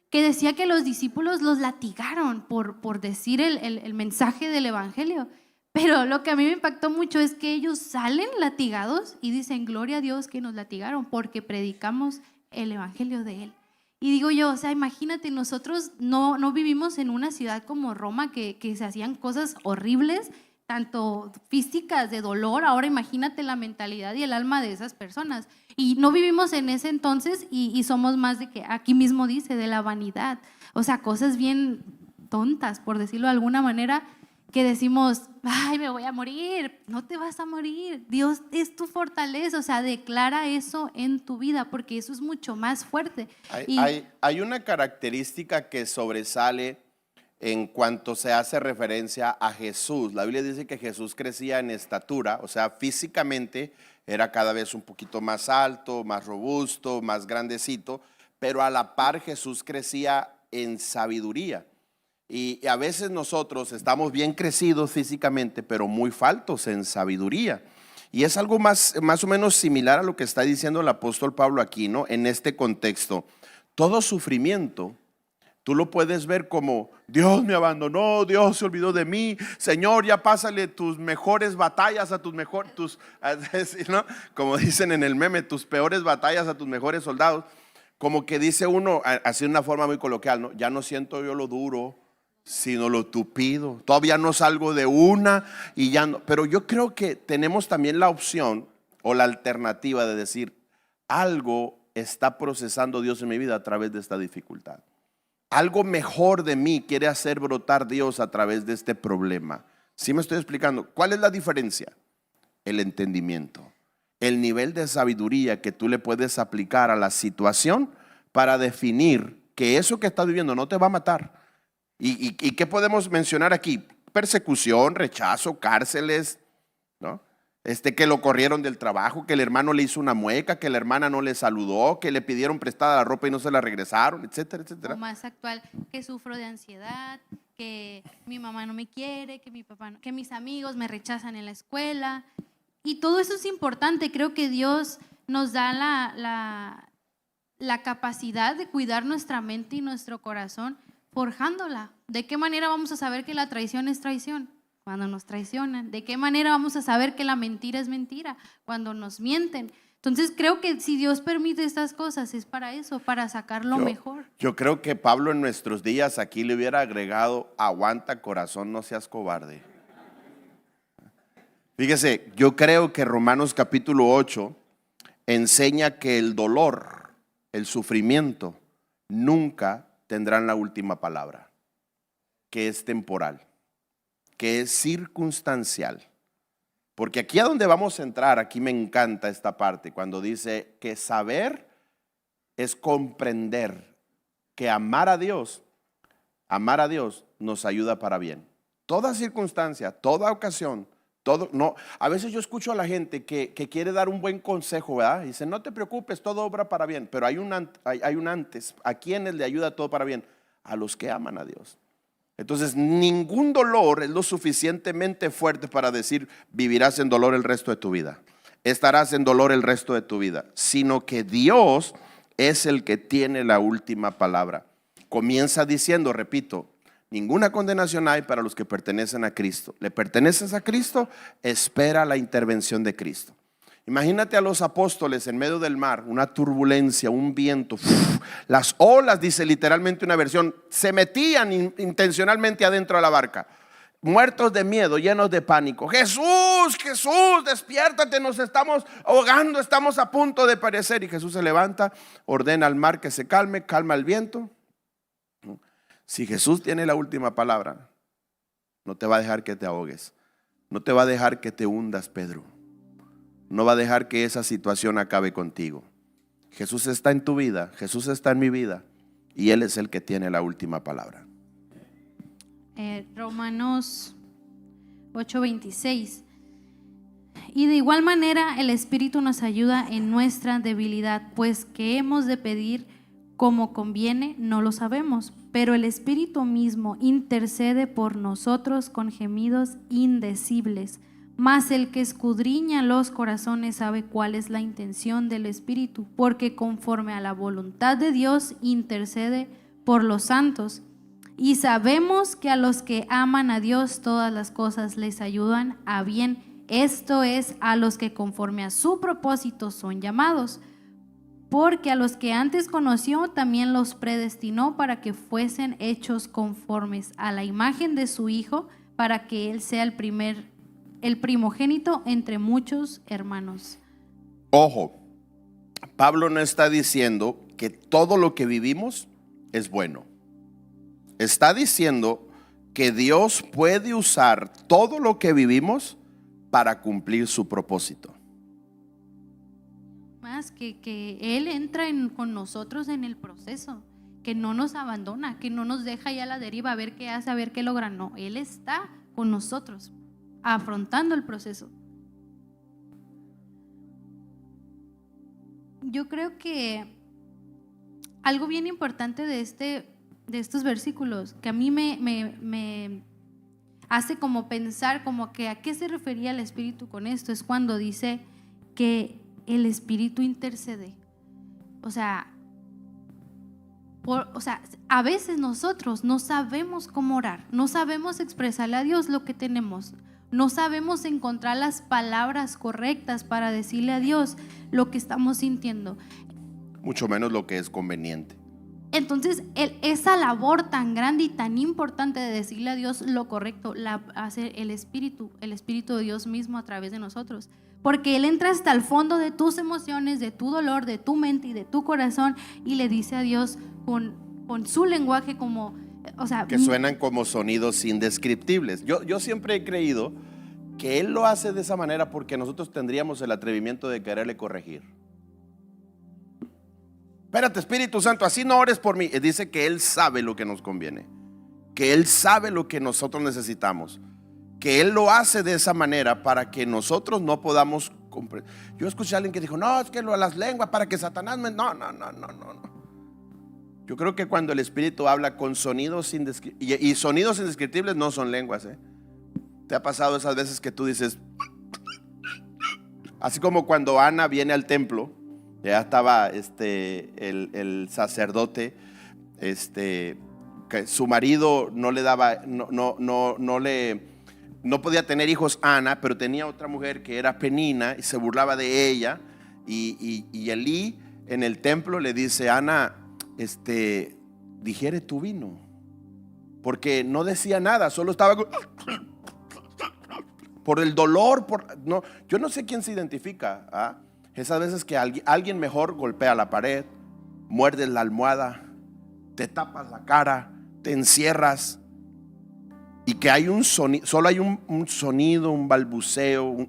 que decía que los discípulos los latigaron por decir el mensaje del evangelio. Pero lo que a mí me impactó mucho es que ellos salen latigados y dicen, gloria a Dios que nos latigaron porque predicamos el evangelio de Él. Y digo yo, o sea, imagínate, nosotros no vivimos en una ciudad como Roma que se hacían cosas horribles, tanto físicas, de dolor. Ahora imagínate la mentalidad y el alma de esas personas. Y no vivimos en ese entonces y somos más de que, aquí mismo dice, de la vanidad. O sea, cosas bien tontas, por decirlo de alguna manera, que decimos, ay, me voy a morir. No te vas a morir. Dios es tu fortaleza. O sea, declara eso en tu vida, porque eso es mucho más fuerte. Hay una característica que sobresale en cuanto se hace referencia a Jesús. La Biblia dice que Jesús crecía en estatura, o sea, físicamente era cada vez un poquito más alto, más robusto, más grandecito, pero a la par Jesús crecía en sabiduría. Y a veces nosotros estamos bien crecidos físicamente, pero muy faltos en sabiduría. Y es algo más o menos similar a lo que está diciendo el apóstol Pablo aquí, ¿no? En este contexto, todo sufrimiento, tú lo puedes ver como, Dios me abandonó, Dios se olvidó de mí, Señor, ya pásale tus mejores batallas a ¿no? Como dicen en el meme, tus peores batallas a tus mejores soldados. Como que dice uno, así de una forma muy coloquial, ¿no? Ya no siento yo lo duro, sino lo tupido. Todavía no salgo de una y ya no. Pero yo creo que tenemos también la opción o la alternativa de decir, algo está procesando Dios en mi vida a través de esta dificultad. Algo mejor de mí quiere hacer brotar Dios a través de este problema. ¿Sí me estoy explicando? ¿Cuál es la diferencia? El entendimiento, el nivel de sabiduría que tú le puedes aplicar a la situación para definir que eso que estás viviendo no te va a matar. ¿Y qué podemos mencionar aquí? Persecución, rechazo, cárceles, ¿no? Que lo corrieron del trabajo, que el hermano le hizo una mueca, que la hermana no le saludó, que le pidieron prestada la ropa y no se la regresaron, etcétera, etcétera. O más actual, que sufro de ansiedad, que mi mamá no me quiere, que mi papá no, que mis amigos me rechazan en la escuela. Y todo eso es importante. Creo que Dios nos da la capacidad de cuidar nuestra mente y nuestro corazón, forjándola. ¿De qué manera vamos a saber que la traición es traición? Cuando nos traicionan. ¿De qué manera vamos a saber que la mentira es mentira? Cuando nos mienten. Entonces creo que si Dios permite estas cosas es para eso, para sacar lo mejor. Yo creo que Pablo en nuestros días aquí le hubiera agregado, aguanta corazón, no seas cobarde. Fíjese, yo creo que Romanos capítulo 8 enseña que el dolor, el sufrimiento, nunca tendrán la última palabra, que es temporal, que es circunstancial. Porque aquí a donde vamos a entrar, aquí me encanta esta parte, cuando dice que saber es comprender que amar a Dios nos ayuda para bien. Toda circunstancia, toda ocasión, no, a veces yo escucho a la gente que quiere dar un buen consejo, ¿verdad? Y dice, no te preocupes, todo obra para bien. Pero hay un antes. ¿A quiénes le ayuda todo para bien? A los que aman a Dios. Entonces, ningún dolor es lo suficientemente fuerte para decir, vivirás en dolor el resto de tu vida. Estarás en dolor el resto de tu vida. Sino que Dios es el que tiene la última palabra. Comienza diciendo, repito, ninguna condenación hay para los que pertenecen a Cristo. ¿Le perteneces a Cristo? Espera la intervención de Cristo. Imagínate a los apóstoles en medio del mar, una turbulencia, un viento, las olas, dice literalmente una versión, se metían intencionalmente adentro de la barca, muertos de miedo, llenos de pánico. Jesús, Jesús, despiértate, nos estamos ahogando, estamos a punto de perecer. Y Jesús se levanta, ordena al mar que se calme, calma el viento. Si Jesús tiene la última palabra, no te va a dejar que te ahogues, no te va a dejar que te hundas, Pedro. No va a dejar que esa situación acabe contigo. Jesús está en tu vida, Jesús está en mi vida, y Él es el que tiene la última palabra. Romanos 8:26. Y de igual manera el Espíritu nos ayuda en nuestra debilidad, pues que hemos de pedir como conviene, no lo sabemos, pero el Espíritu mismo intercede por nosotros con gemidos indecibles. Mas el que escudriña los corazones sabe cuál es la intención del Espíritu, porque conforme a la voluntad de Dios intercede por los santos. Y sabemos que a los que aman a Dios todas las cosas les ayudan a bien. Esto es, a los que conforme a su propósito son llamados. Porque a los que antes conoció también los predestinó para que fuesen hechos conformes a la imagen de su Hijo, para que Él sea el primogénito entre muchos hermanos. Ojo, Pablo no está diciendo que todo lo que vivimos es bueno. Está diciendo que Dios puede usar todo lo que vivimos para cumplir su propósito. Más que Él entra con nosotros en el proceso, que no nos abandona, que no nos deja ya a la deriva a ver qué hace, a ver qué logra. No, Él está con nosotros afrontando el proceso. Yo creo que algo bien importante de estos versículos, que a mí me hace como pensar como que a qué se refería el Espíritu con esto, es cuando dice que el Espíritu intercede. O sea, a veces nosotros no sabemos cómo orar, no sabemos expresarle a Dios lo que tenemos, no sabemos encontrar las palabras correctas para decirle a Dios lo que estamos sintiendo, mucho menos lo que es conveniente. Entonces esa labor tan grande y tan importante de decirle a Dios lo correcto la hace el Espíritu de Dios mismo a través de nosotros, porque Él entra hasta el fondo de tus emociones, de tu dolor, de tu mente y de tu corazón, y le dice a Dios con su lenguaje, como, o sea, que suenan como sonidos indescriptibles. Yo siempre he creído que Él lo hace de esa manera porque nosotros tendríamos el atrevimiento de quererle corregir. Espérate, Espíritu Santo, así no ores por mí. Dice que Él sabe lo que nos conviene, que Él sabe lo que nosotros necesitamos, que Él lo hace de esa manera para que nosotros no podamos comprender. Yo escuché a alguien que dijo, no, es que lo de las lenguas para que Satanás me... No. Yo creo que cuando el Espíritu habla con sonidos indescriptibles, y sonidos indescriptibles no son lenguas, ¿Te ha pasado esas veces que tú dices, así como cuando Ana viene al templo, ya estaba el sacerdote, que su marido no le daba, no podía tener hijos, Ana, pero tenía otra mujer que era Penina y se burlaba de ella, y Elí en el templo le dice, Ana, digiere tu vino, porque no decía nada, solo estaba por el dolor, yo no sé quién se identifica, esas veces que alguien mejor golpea la pared, muerdes la almohada, te tapas la cara, te encierras, y que hay un sonido, solo hay un sonido, un balbuceo,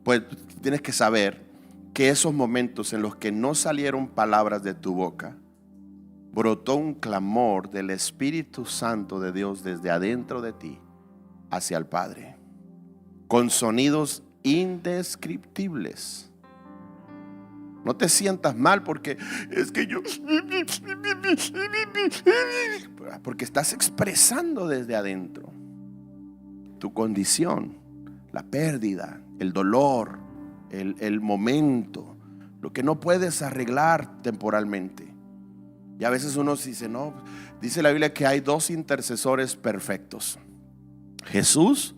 pues tienes que saber que esos momentos en los que no salieron palabras de tu boca, brotó un clamor del Espíritu Santo de Dios desde adentro de ti hacia el Padre, con sonidos indescriptibles. No te sientas mal porque es que porque estás expresando desde adentro tu condición, la pérdida, el dolor, el momento, lo que no puedes arreglar temporalmente. Y a veces uno dice, no, dice la Biblia que hay dos intercesores perfectos: Jesús,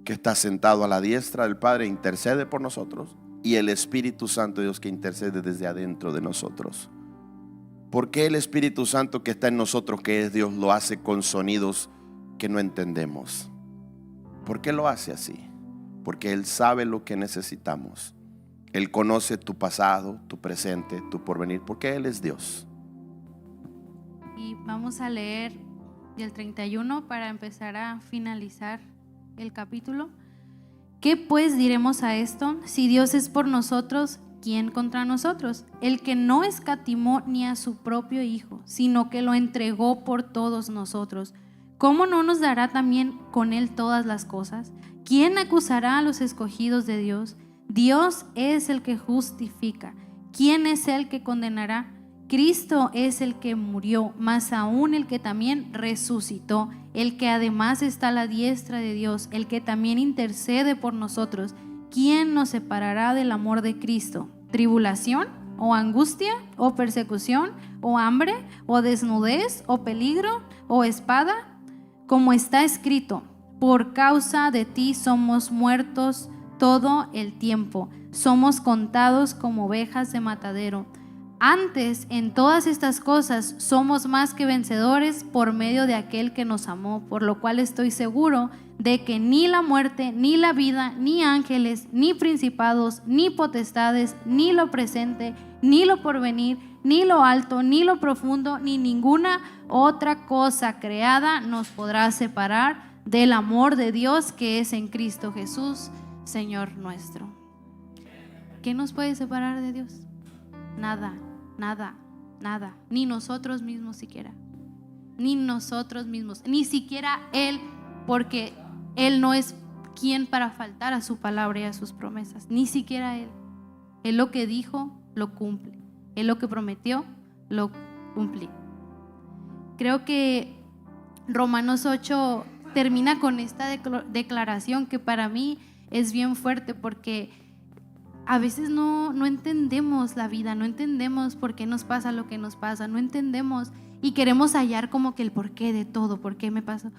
que está sentado a la diestra del Padre, intercede por nosotros, y el Espíritu Santo de Dios, que intercede desde adentro de nosotros. ¿Por qué el Espíritu Santo que está en nosotros, que es Dios, lo hace con sonidos que no entendemos? ¿Por qué lo hace así? Porque Él sabe lo que necesitamos. Él conoce tu pasado, tu presente, tu porvenir, porque Él es Dios. Y vamos a leer del 31 para empezar a finalizar el capítulo. ¿Qué pues diremos a esto? Si Dios es por nosotros, ¿quién contra nosotros? El que no escatimó ni a su propio Hijo, sino que lo entregó por todos nosotros, ¿cómo no nos dará también con Él todas las cosas? ¿Quién acusará a los escogidos de Dios? Dios es el que justifica. ¿Quién es el que condenará? Cristo es el que murió, más aún el que también resucitó, el que además está a la diestra de Dios, el que también intercede por nosotros. ¿Quién nos separará del amor de Cristo? ¿Tribulación? ¿O angustia? ¿O persecución? ¿O hambre? ¿O desnudez? ¿O peligro? ¿O espada? Como está escrito, por causa de ti somos muertos todo el tiempo, somos contados como ovejas de matadero. Antes, en todas estas cosas, somos más que vencedores por medio de aquel que nos amó, por lo cual estoy seguro de que ni la muerte, ni la vida, ni ángeles, ni principados, ni potestades, ni lo presente, ni lo porvenir, ni lo alto, ni lo profundo, ni ninguna otra cosa creada nos podrá separar del amor de Dios que es en Cristo Jesús, Señor nuestro. ¿Qué nos puede separar de Dios? Nada, nada, nada. Ni nosotros mismos siquiera. Ni nosotros mismos. Ni siquiera Él, porque Él no es quien para faltar a su palabra y a sus promesas. Ni siquiera Él. Él lo que dijo, lo cumple. Él lo que prometió, lo cumplió. Creo que Romanos 8 termina con esta declaración que para mí es bien fuerte, porque a veces no entendemos la vida, no entendemos por qué nos pasa lo que nos pasa, no entendemos y queremos hallar como que el porqué de todo, por qué me pasó.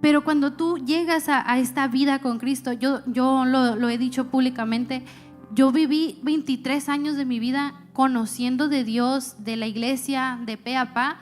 Pero cuando tú llegas a esta vida con Cristo, yo lo he dicho públicamente, yo viví 23 años de mi vida conociendo de Dios, de la iglesia, de pe a pa,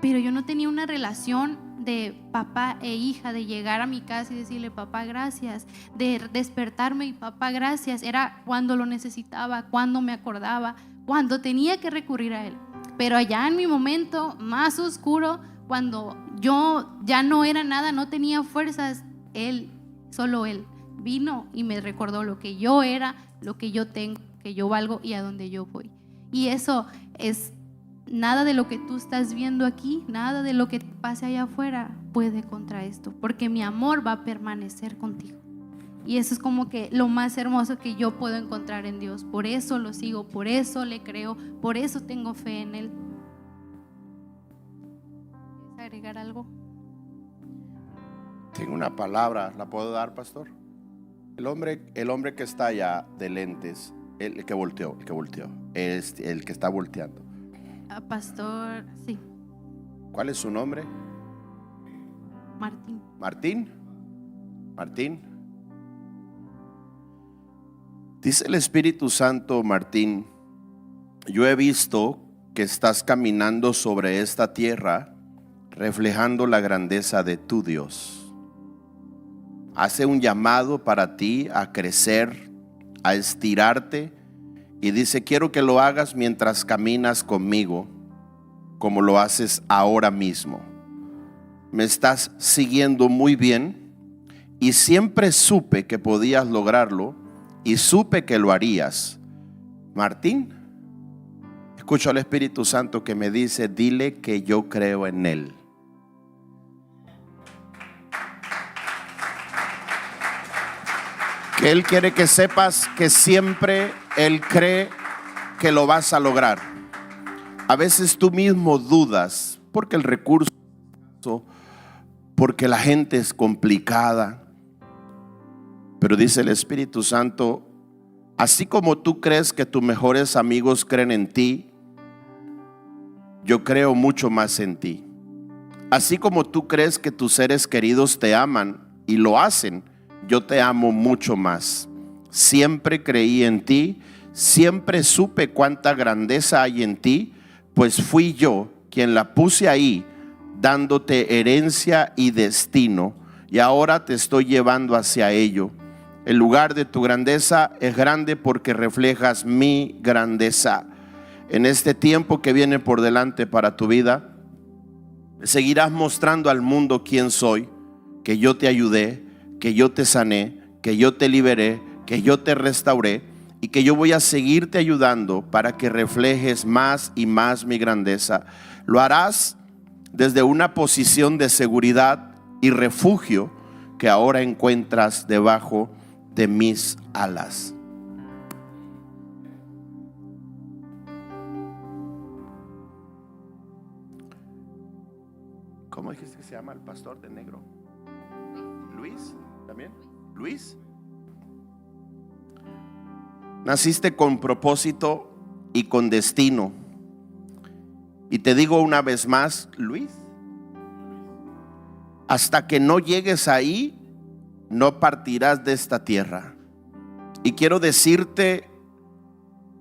pero yo no tenía una relación de papá e hija, de llegar a mi casa y decirle papá gracias, de despertarme y papá gracias. Era cuando lo necesitaba, cuando me acordaba, cuando tenía que recurrir a Él. Pero allá en mi momento más oscuro, cuando yo ya no era nada, no tenía fuerzas, Él, solo Él, vino y me recordó lo que yo era, lo que yo tengo, que yo valgo y a dónde yo voy. Y eso es nada de lo que tú estás viendo aquí, nada de lo que pase allá afuera puede contra esto, porque mi amor va a permanecer contigo. Y eso es como que lo más hermoso que yo puedo encontrar en Dios. Por eso lo sigo, por eso le creo, por eso tengo fe en Él. ¿Quieres agregar algo? Tengo una palabra, ¿la puedo dar, pastor? El hombre que está allá de lentes, el que volteó, es el que está volteando. Pastor, sí. ¿Cuál es su nombre? Martín. Martín. Dice el Espíritu Santo, Martín, yo he visto que estás caminando sobre esta tierra reflejando la grandeza de tu Dios. Hace un llamado para ti a crecer, a estirarte, y dice, quiero que lo hagas mientras caminas conmigo, como lo haces ahora mismo. Me estás siguiendo muy bien y siempre supe que podías lograrlo y supe que lo harías. Martín, escucho al Espíritu Santo que me dice, dile que yo creo en él. Que Él quiere que sepas que siempre Él cree que lo vas a lograr. A veces tú mismo dudas porque el recurso, porque la gente es complicada. Pero dice el Espíritu Santo, Así como tú crees que tus mejores amigos creen en ti, yo creo mucho más en ti. Así como tú crees que tus seres queridos te aman y lo hacen, yo te amo mucho más. Siempre creí en ti, siempre supe cuánta grandeza hay en ti, pues fui yo quien la puse ahí, dándote herencia y destino, y ahora te estoy llevando hacia ello. El lugar de tu grandeza es grande porque reflejas mi grandeza. En este tiempo que viene por delante para tu vida, seguirás mostrando al mundo quién soy, que yo te ayudé, que yo te sané, que yo te liberé, que yo te restauré y que yo voy a seguirte ayudando para que reflejes más y más mi grandeza. Lo harás desde una posición de seguridad y refugio que ahora encuentras debajo de mis alas. ¿Cómo dijiste que se llama el pastor de negro? Luis, ¿también? Luis. Naciste con propósito y con destino. Y te digo una vez más, Luis, hasta que no llegues ahí, no partirás de esta tierra. Y quiero decirte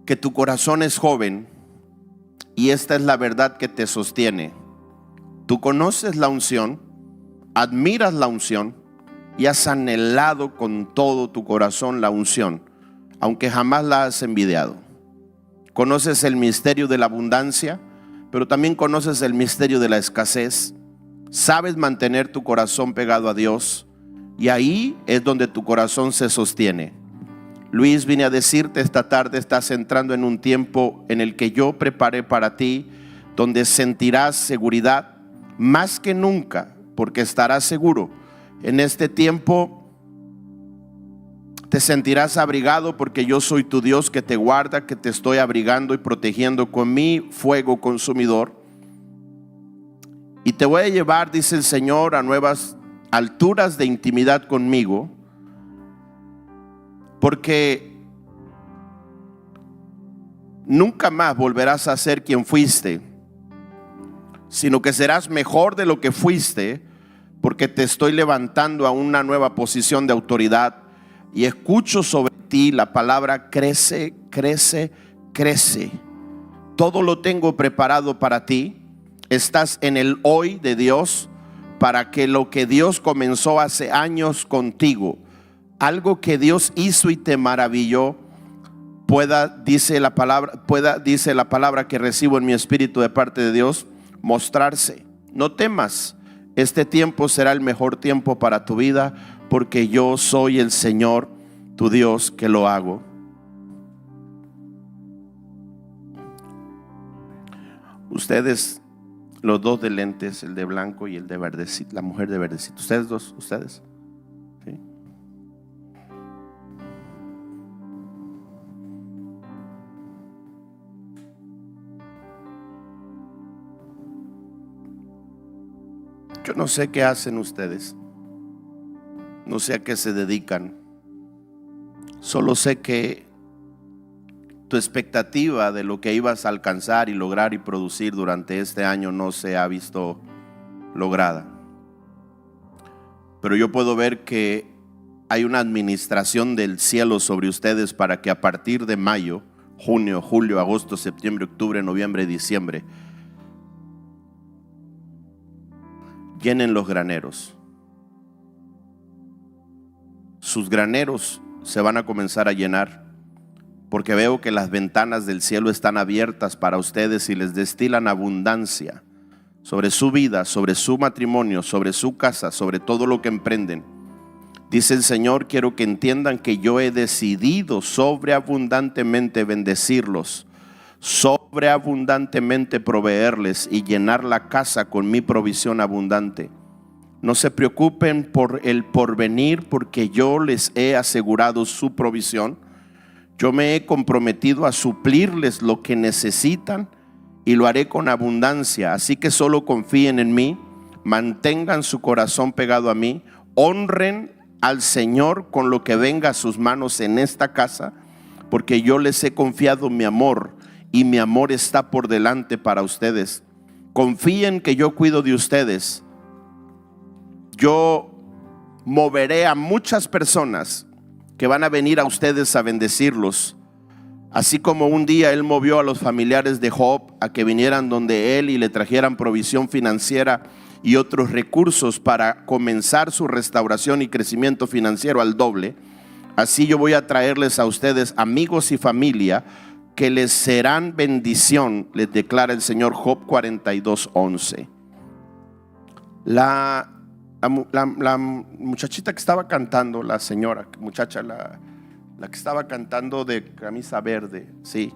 que tu corazón es joven y esta es la verdad que te sostiene. Tú conoces la unción, admiras la unción y has anhelado con todo tu corazón la unción, aunque jamás la has envidiado. Conoces el misterio de la abundancia, pero también conoces el misterio de la escasez. Sabes mantener tu corazón pegado a Dios y ahí es donde tu corazón se sostiene. Luis, vine a decirte esta tarde, estás entrando en un tiempo en el que yo preparé para ti, donde sentirás seguridad más que nunca, porque estarás seguro. En este tiempo te sentirás abrigado porque yo soy tu Dios que te guarda, que te estoy abrigando y protegiendo con mi fuego consumidor. Y te voy a llevar, dice el Señor, a nuevas alturas de intimidad conmigo, porque nunca más volverás a ser quien fuiste, sino que serás mejor de lo que fuiste, porque te estoy levantando a una nueva posición de autoridad y escucho sobre ti la palabra crece, crece, crece. Todo lo tengo preparado para ti. Estás en el hoy de Dios para que lo que Dios comenzó hace años contigo, algo que Dios hizo y te maravilló, dice la palabra que recibo en mi espíritu de parte de Dios, mostrarse. No temas, este tiempo será el mejor tiempo para tu vida, porque yo soy el Señor, tu Dios, que lo hago. Ustedes, los dos de lentes, el de blanco y el de verdecito, la mujer de verdecito, ustedes dos, ustedes. ¿Sí? Yo no sé qué hacen ustedes, no sé a qué se dedican, solo sé que tu expectativa de lo que ibas a alcanzar y lograr y producir durante este año no se ha visto lograda. Pero yo puedo ver que hay una administración del cielo sobre ustedes para que a partir de mayo, junio, julio, agosto, septiembre, octubre, noviembre, diciembre, llenen los graneros. Sus graneros se van a comenzar a llenar, porque veo que las ventanas del cielo están abiertas para ustedes y les destilan abundancia sobre su vida, sobre su matrimonio, sobre su casa, sobre todo lo que emprenden. Dice el Señor, quiero que entiendan que yo he decidido sobreabundantemente bendecirlos, sobreabundantemente proveerles y llenar la casa con mi provisión abundante. No se preocupen por el porvenir, porque yo les he asegurado su provisión. Yo me he comprometido a suplirles lo que necesitan y lo haré con abundancia. Así que solo confíen en mí, mantengan su corazón pegado a mí, honren al Señor con lo que venga a sus manos en esta casa, porque yo les he confiado mi amor y mi amor está por delante para ustedes. Confíen que yo cuido de ustedes. Yo moveré a muchas personas que van a venir a ustedes a bendecirlos. Así como un día Él movió a los familiares de Job a que vinieran donde Él y le trajeran provisión financiera y otros recursos para comenzar su restauración y crecimiento financiero al doble, así yo voy a traerles a ustedes amigos y familia que les serán bendición, les declara el Señor. Job 42:11. La muchachita que estaba cantando, la señora, muchacha, la que estaba cantando de camisa verde, sí.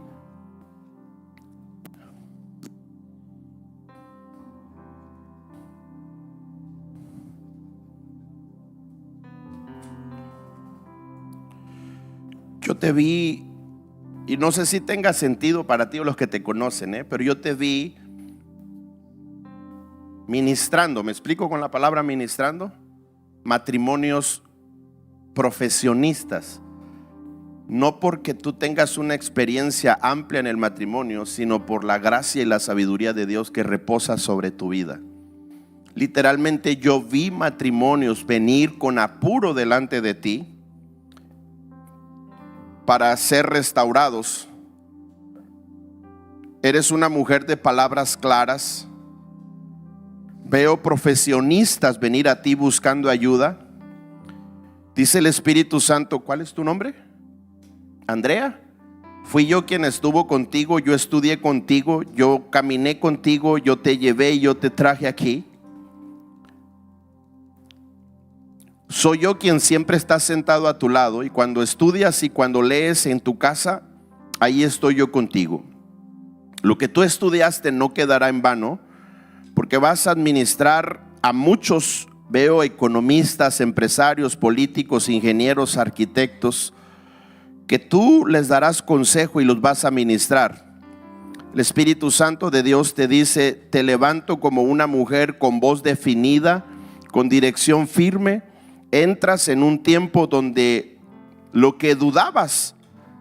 Yo te vi, y no sé si tenga sentido para ti o los que te conocen, pero yo te vi ministrando. ¿Me explico con la palabra ministrando? Matrimonios profesionistas. No porque tú tengas una experiencia amplia en el matrimonio, sino por la gracia y la sabiduría de Dios que reposa sobre tu vida. Literalmente yo vi matrimonios venir con apuro delante de ti para ser restaurados. Eres una mujer de palabras claras. Veo profesionistas venir a ti buscando ayuda. Dice el Espíritu Santo, ¿cuál es tu nombre? Andrea. Fui yo quien estuvo contigo, yo estudié contigo, yo caminé contigo, yo te llevé y yo te traje aquí. Soy yo quien siempre está sentado a tu lado, y cuando estudias y cuando lees en tu casa, ahí estoy yo contigo. Lo que tú estudiaste no quedará en vano, porque vas a administrar a muchos, veo economistas, empresarios, políticos, ingenieros, arquitectos, que tú les darás consejo y los vas a ministrar. El Espíritu Santo de Dios te dice: te levanto como una mujer con voz definida, con dirección firme. Entras en un tiempo donde lo que dudabas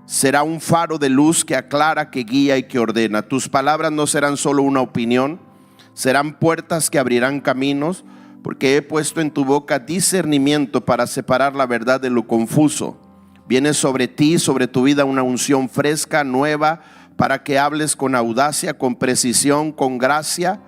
será un faro de luz que aclara, que guía y que ordena. Tus palabras no serán solo una opinión, serán puertas que abrirán caminos, porque he puesto en tu boca discernimiento para separar la verdad de lo confuso. Viene sobre ti, sobre tu vida, una unción fresca, nueva, para que hables con audacia, con precisión, con gracia,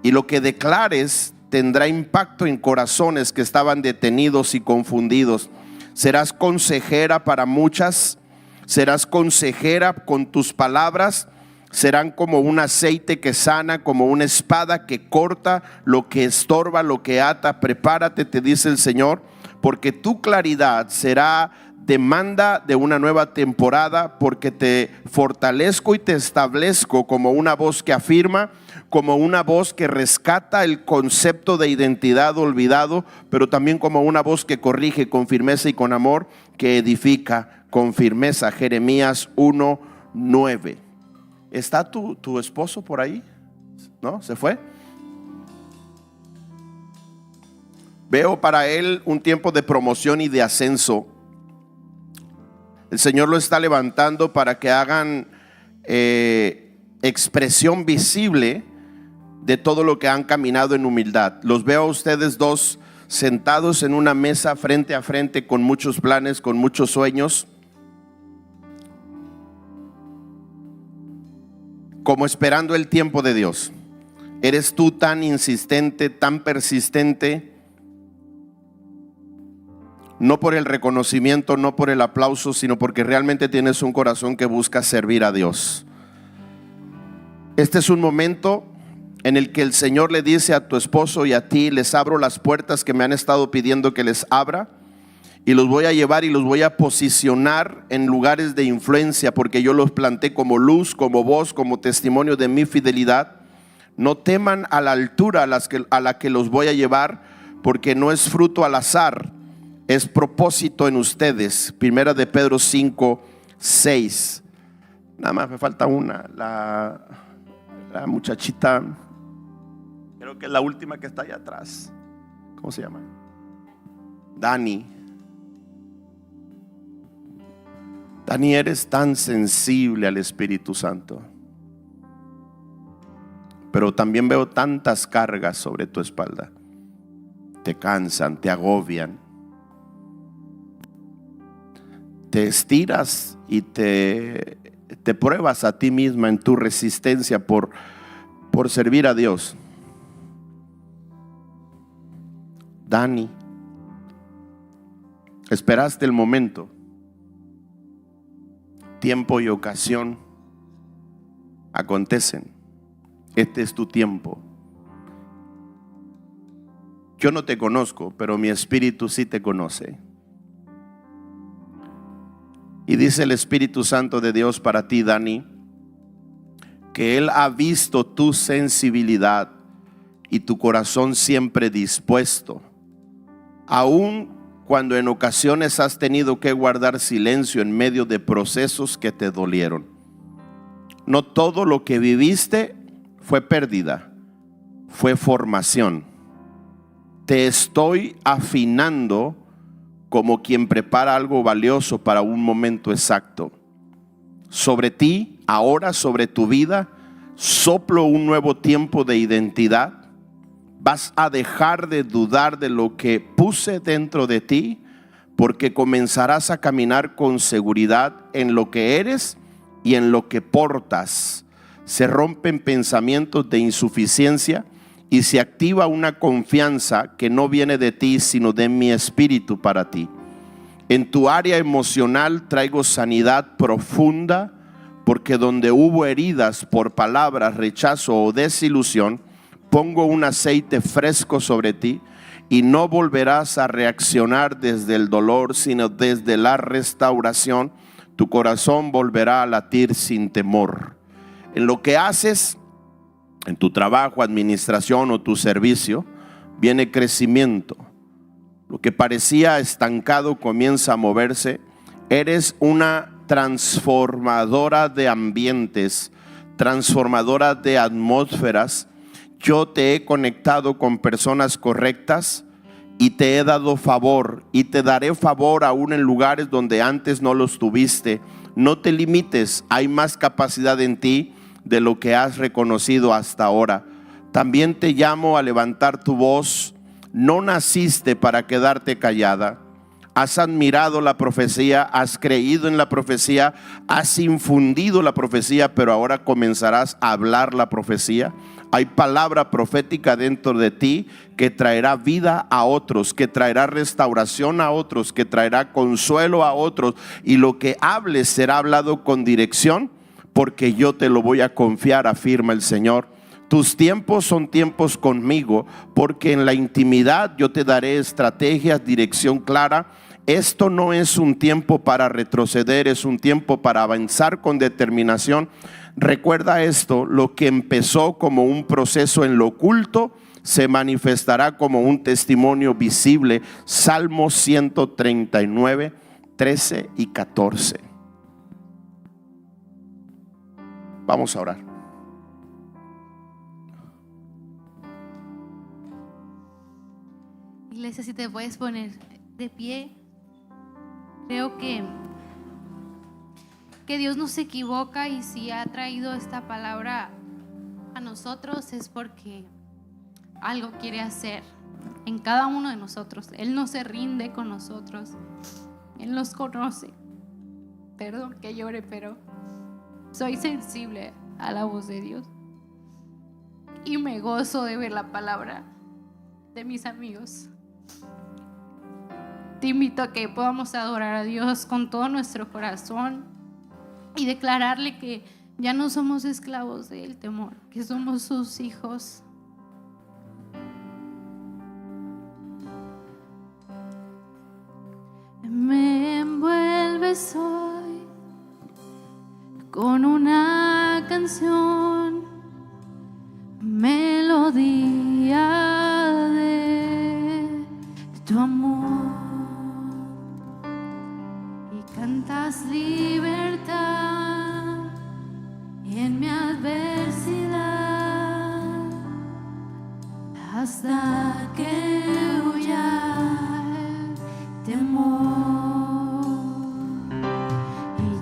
y lo que declares tendrá impacto en corazones que estaban detenidos y confundidos. Serás consejera para muchas, serás consejera con tus palabras, serán como un aceite que sana, como una espada que corta lo que estorba, lo que ata. Prepárate, te dice el Señor, porque tu claridad será demanda de una nueva temporada, porque te fortalezco y te establezco como una voz que afirma, como una voz que rescata el concepto de identidad olvidado, pero también como una voz que corrige con firmeza y con amor, que edifica con firmeza. Jeremías 1:9. ¿Está tu esposo por ahí? ¿No? ¿Se fue? Veo para él un tiempo de promoción y de ascenso. El Señor lo está levantando para que hagan expresión visible de todo lo que han caminado en humildad. Los veo a ustedes dos sentados en una mesa frente a frente, con muchos planes, con muchos sueños, como esperando el tiempo de Dios. Eres tú tan insistente, tan persistente, no por el reconocimiento, no por el aplauso, sino porque realmente tienes un corazón que busca servir a Dios. Este es un momento en el que el Señor le dice a tu esposo y a ti: les abro las puertas que me han estado pidiendo que les abra, y los voy a llevar y los voy a posicionar en lugares de influencia, porque yo los planté como luz, como voz, como testimonio de mi fidelidad. No teman a la altura a la que los voy a llevar, porque no es fruto al azar, es propósito en ustedes. Primera de Pedro 5:6. Nada más me falta una, la muchachita, creo que es la última que está allá atrás. ¿Cómo se llama? Dani. Dani, eres tan sensible al Espíritu Santo, pero también veo tantas cargas sobre tu espalda. Te cansan, te agobian. Te estiras y te pruebas a ti misma en tu resistencia por servir a Dios. Dani, esperaste el momento, tiempo y ocasión acontecen. Este es tu tiempo. Yo no te conozco, pero mi espíritu sí te conoce. Y dice el Espíritu Santo de Dios para ti, Dani, que Él ha visto tu sensibilidad y tu corazón siempre dispuesto, aun cuando en ocasiones has tenido que guardar silencio en medio de procesos que te dolieron. No todo lo que viviste fue pérdida, fue formación. Te estoy afinando como quien prepara algo valioso para un momento exacto. Sobre ti, ahora sobre tu vida, soplo un nuevo tiempo de identidad. Vas a dejar de dudar de lo que puse dentro de ti, porque comenzarás a caminar con seguridad en lo que eres y en lo que portas. Se rompen pensamientos de insuficiencia y se activa una confianza que no viene de ti, sino de mi espíritu para ti. En tu área emocional traigo sanidad profunda, porque donde hubo heridas por palabras, rechazo o desilusión, pongo un aceite fresco sobre ti y no volverás a reaccionar desde el dolor, sino desde la restauración. Tu corazón volverá a latir sin temor. En lo que haces, en tu trabajo, administración o tu servicio, viene crecimiento. Lo que parecía estancado comienza a moverse. Eres una transformadora de ambientes, transformadora de atmósferas. Yo te he conectado con personas correctas y te he dado favor y te daré favor aún en lugares donde antes no los tuviste. No te limites, hay más capacidad en ti de lo que has reconocido hasta ahora. También te llamo a levantar tu voz. No naciste para quedarte callada. Has admirado la profecía, has creído en la profecía, has infundido la profecía, pero ahora comenzarás a hablar la profecía. Hay palabra profética dentro de ti que traerá vida a otros, que traerá restauración a otros, que traerá consuelo a otros. Y lo que hables será hablado con dirección, porque yo te lo voy a confiar, afirma el Señor. Tus tiempos son tiempos conmigo, porque en la intimidad yo te daré estrategias, dirección clara. Esto no es un tiempo para retroceder, es un tiempo para avanzar con determinación. Recuerda esto: lo que empezó como un proceso en lo oculto se manifestará como un testimonio visible. Salmo 139, 13 y 14. Vamos a orar. Iglesia, si te puedes poner de pie. Creo que Dios no se equivoca, y si ha traído esta palabra a nosotros es porque algo quiere hacer en cada uno de nosotros. Él no se rinde con nosotros, Él nos conoce. Perdón que llore, pero soy sensible a la voz de Dios y me gozo de ver la palabra de mis amigos. Te invito a que podamos adorar a Dios con todo nuestro corazón y declararle que ya no somos esclavos del temor, que somos sus hijos. Me envuelves hoy con una canción, melodía de tu amor. Cantas libertad en mi adversidad hasta que huya el temor. Y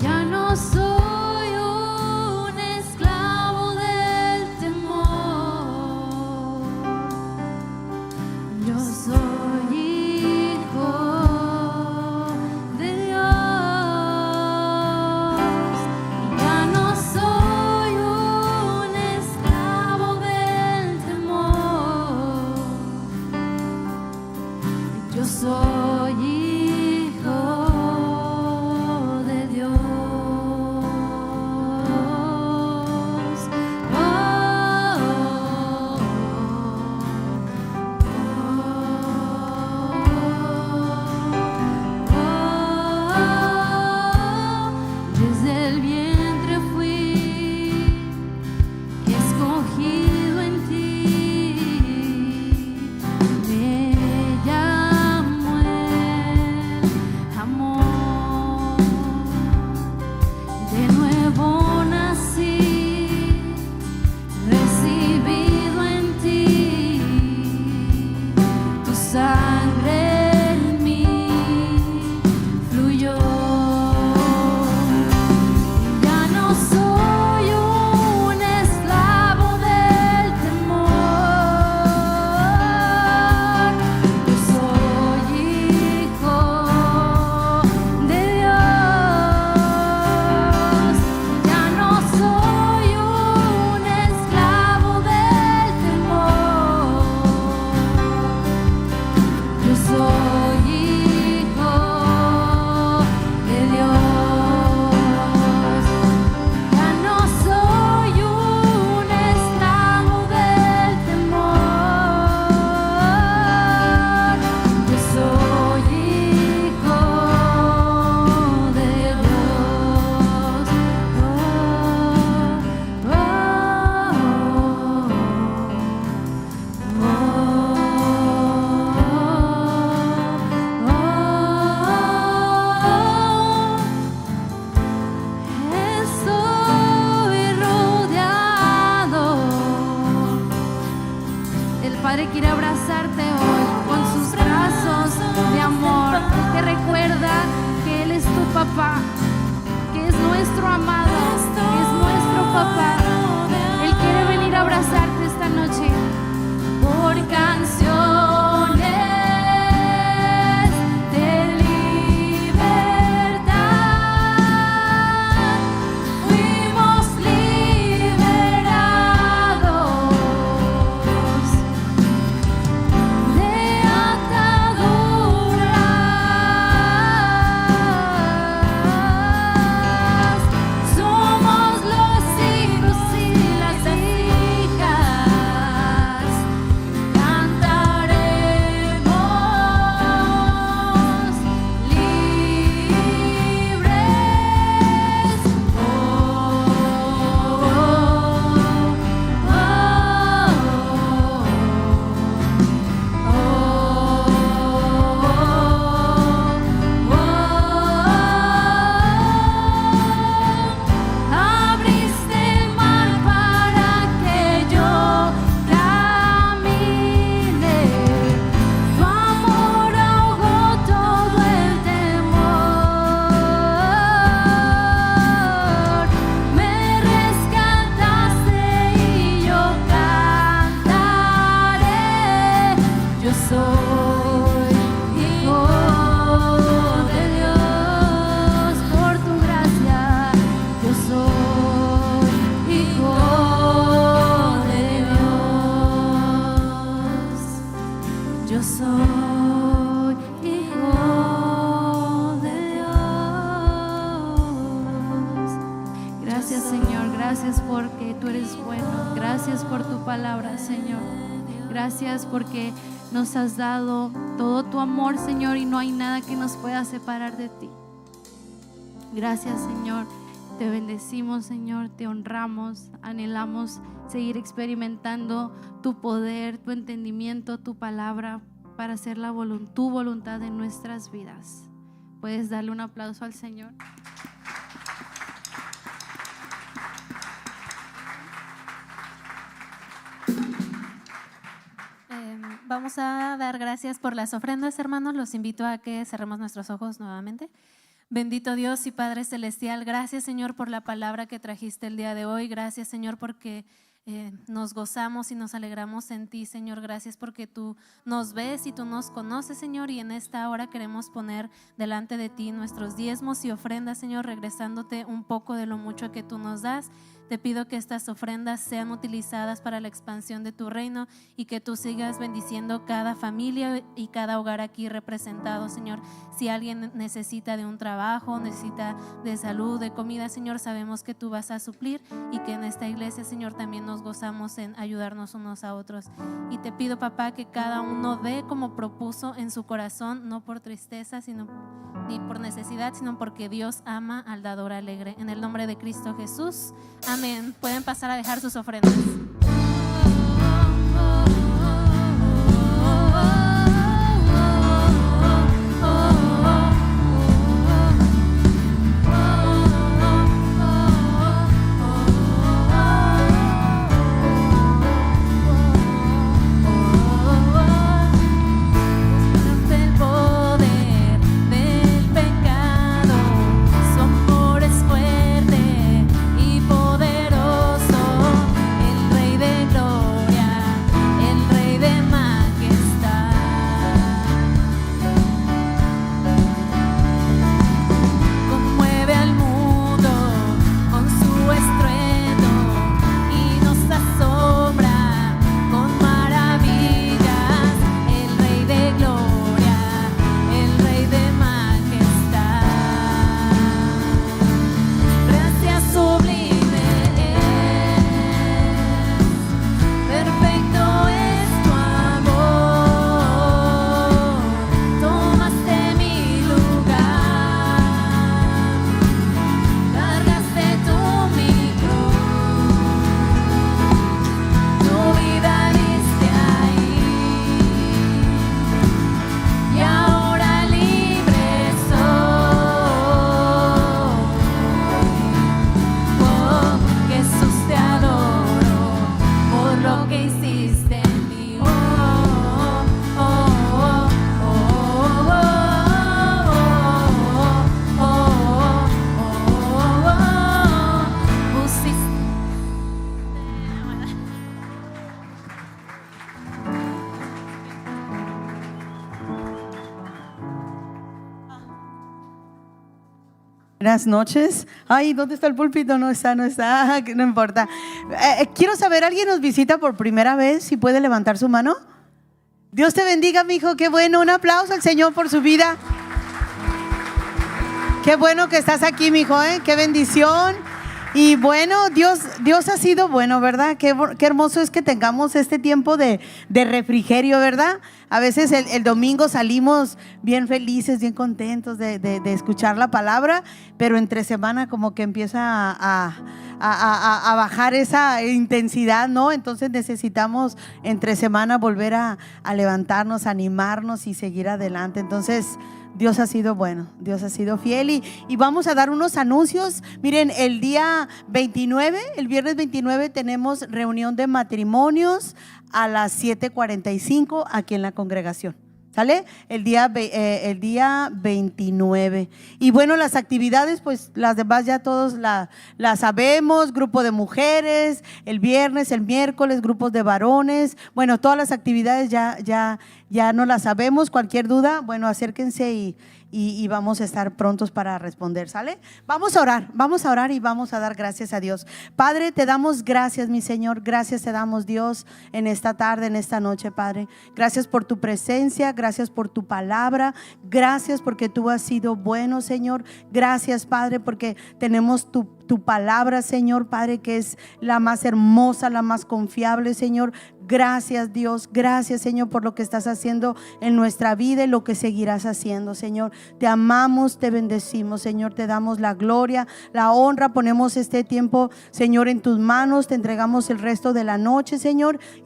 papá, que es nuestro amado, que es nuestro papá. Él quiere venir a abrazarte esta noche. Por canciones de libertad fuimos liberados de ataduras. Somos los hijos y las hijas. Cantaremos libres. Oh, oh, abriste el mar para que yo camine. Tu amor ahogó todo el temor. Me rescataste y yo cantaré. Yo soy hijo de Dios por tu gracia. Yo soy hijo de Dios. Yo soy hijo de Dios. Gracias, Señor. Gracias porque tú eres bueno. Gracias por tu palabra, Señor. Gracias porque nos has dado todo tu amor, Señor, y no hay nada que nos pueda separar de ti. Gracias, Señor. Te bendecimos, Señor. Te honramos. Anhelamos seguir experimentando tu poder, tu entendimiento, tu palabra para hacer tu voluntad en nuestras vidas. Puedes darle un aplauso al Señor. Vamos a dar gracias por las ofrendas, hermanos. Los invito a que cerremos nuestros ojos nuevamente. Bendito Dios y Padre Celestial, gracias, Señor, por la palabra que trajiste el día de hoy. Gracias, Señor, porque nos gozamos y nos alegramos en ti, Señor. Gracias porque tú nos ves y tú nos conoces, Señor, y en esta hora queremos poner delante de ti nuestros diezmos y ofrendas, Señor, regresándote un poco de lo mucho que tú nos das. Te pido que estas ofrendas sean utilizadas para la expansión de tu reino y que tú sigas bendiciendo cada familia y cada hogar aquí representado, Señor. Si alguien necesita de un trabajo, necesita de salud, de comida, Señor, sabemos que tú vas a suplir y que en esta iglesia, Señor, también nos gozamos en ayudarnos unos a otros. Y te pido, papá, que cada uno dé como propuso en su corazón, no por tristeza, ni por necesidad, sino porque Dios ama al dador alegre. En el nombre de Cristo Jesús. Amén. Pueden pasar a dejar sus ofrendas. Rey de Buenas noches. Ay, ¿dónde está el púlpito? No está, no importa. Quiero saber, ¿alguien nos visita por primera vez? Si puede levantar su mano. Dios te bendiga, mi hijo. Qué bueno. Un aplauso al Señor por su vida. Qué bueno que estás aquí, mi hijo, ¿eh? Qué bendición. Y bueno, Dios ha sido bueno, ¿verdad? Qué hermoso es que tengamos este tiempo de refrigerio, ¿verdad? A veces el domingo salimos bien felices, bien contentos de escuchar la palabra, pero entre semana como que empieza a bajar esa intensidad, ¿no? Entonces necesitamos entre semana volver a levantarnos, a animarnos y seguir adelante. Entonces Dios ha sido bueno, Dios ha sido fiel y vamos a dar unos anuncios. Miren, el día 29, el viernes 29 tenemos reunión de matrimonios a las 7:45 aquí en la congregación. ¿Sale? El día 29. Y bueno, las actividades, pues las demás ya todos las sabemos. Grupo de mujeres, el viernes, el miércoles, grupos de varones. Bueno, todas las actividades ya no las sabemos. Cualquier duda, bueno, acérquense y vamos a estar prontos para responder, ¿sale? Vamos a orar y vamos a dar gracias a Dios. Padre, te damos gracias, mi Señor, gracias te damos, Dios, en esta tarde, en esta noche, Padre. Gracias por tu presencia, gracias por tu palabra, gracias porque tú has sido bueno, Señor. Gracias, Padre, porque tenemos tu palabra, Señor, Padre, que es la más hermosa, la más confiable, Señor. Gracias, Dios, gracias, Señor, por lo que estás haciendo en nuestra vida y lo que seguirás haciendo, Señor. Te amamos, te bendecimos, Señor, te damos la gloria, la honra. Ponemos este tiempo, Señor, en tus manos, te entregamos el resto de la noche, Señor, y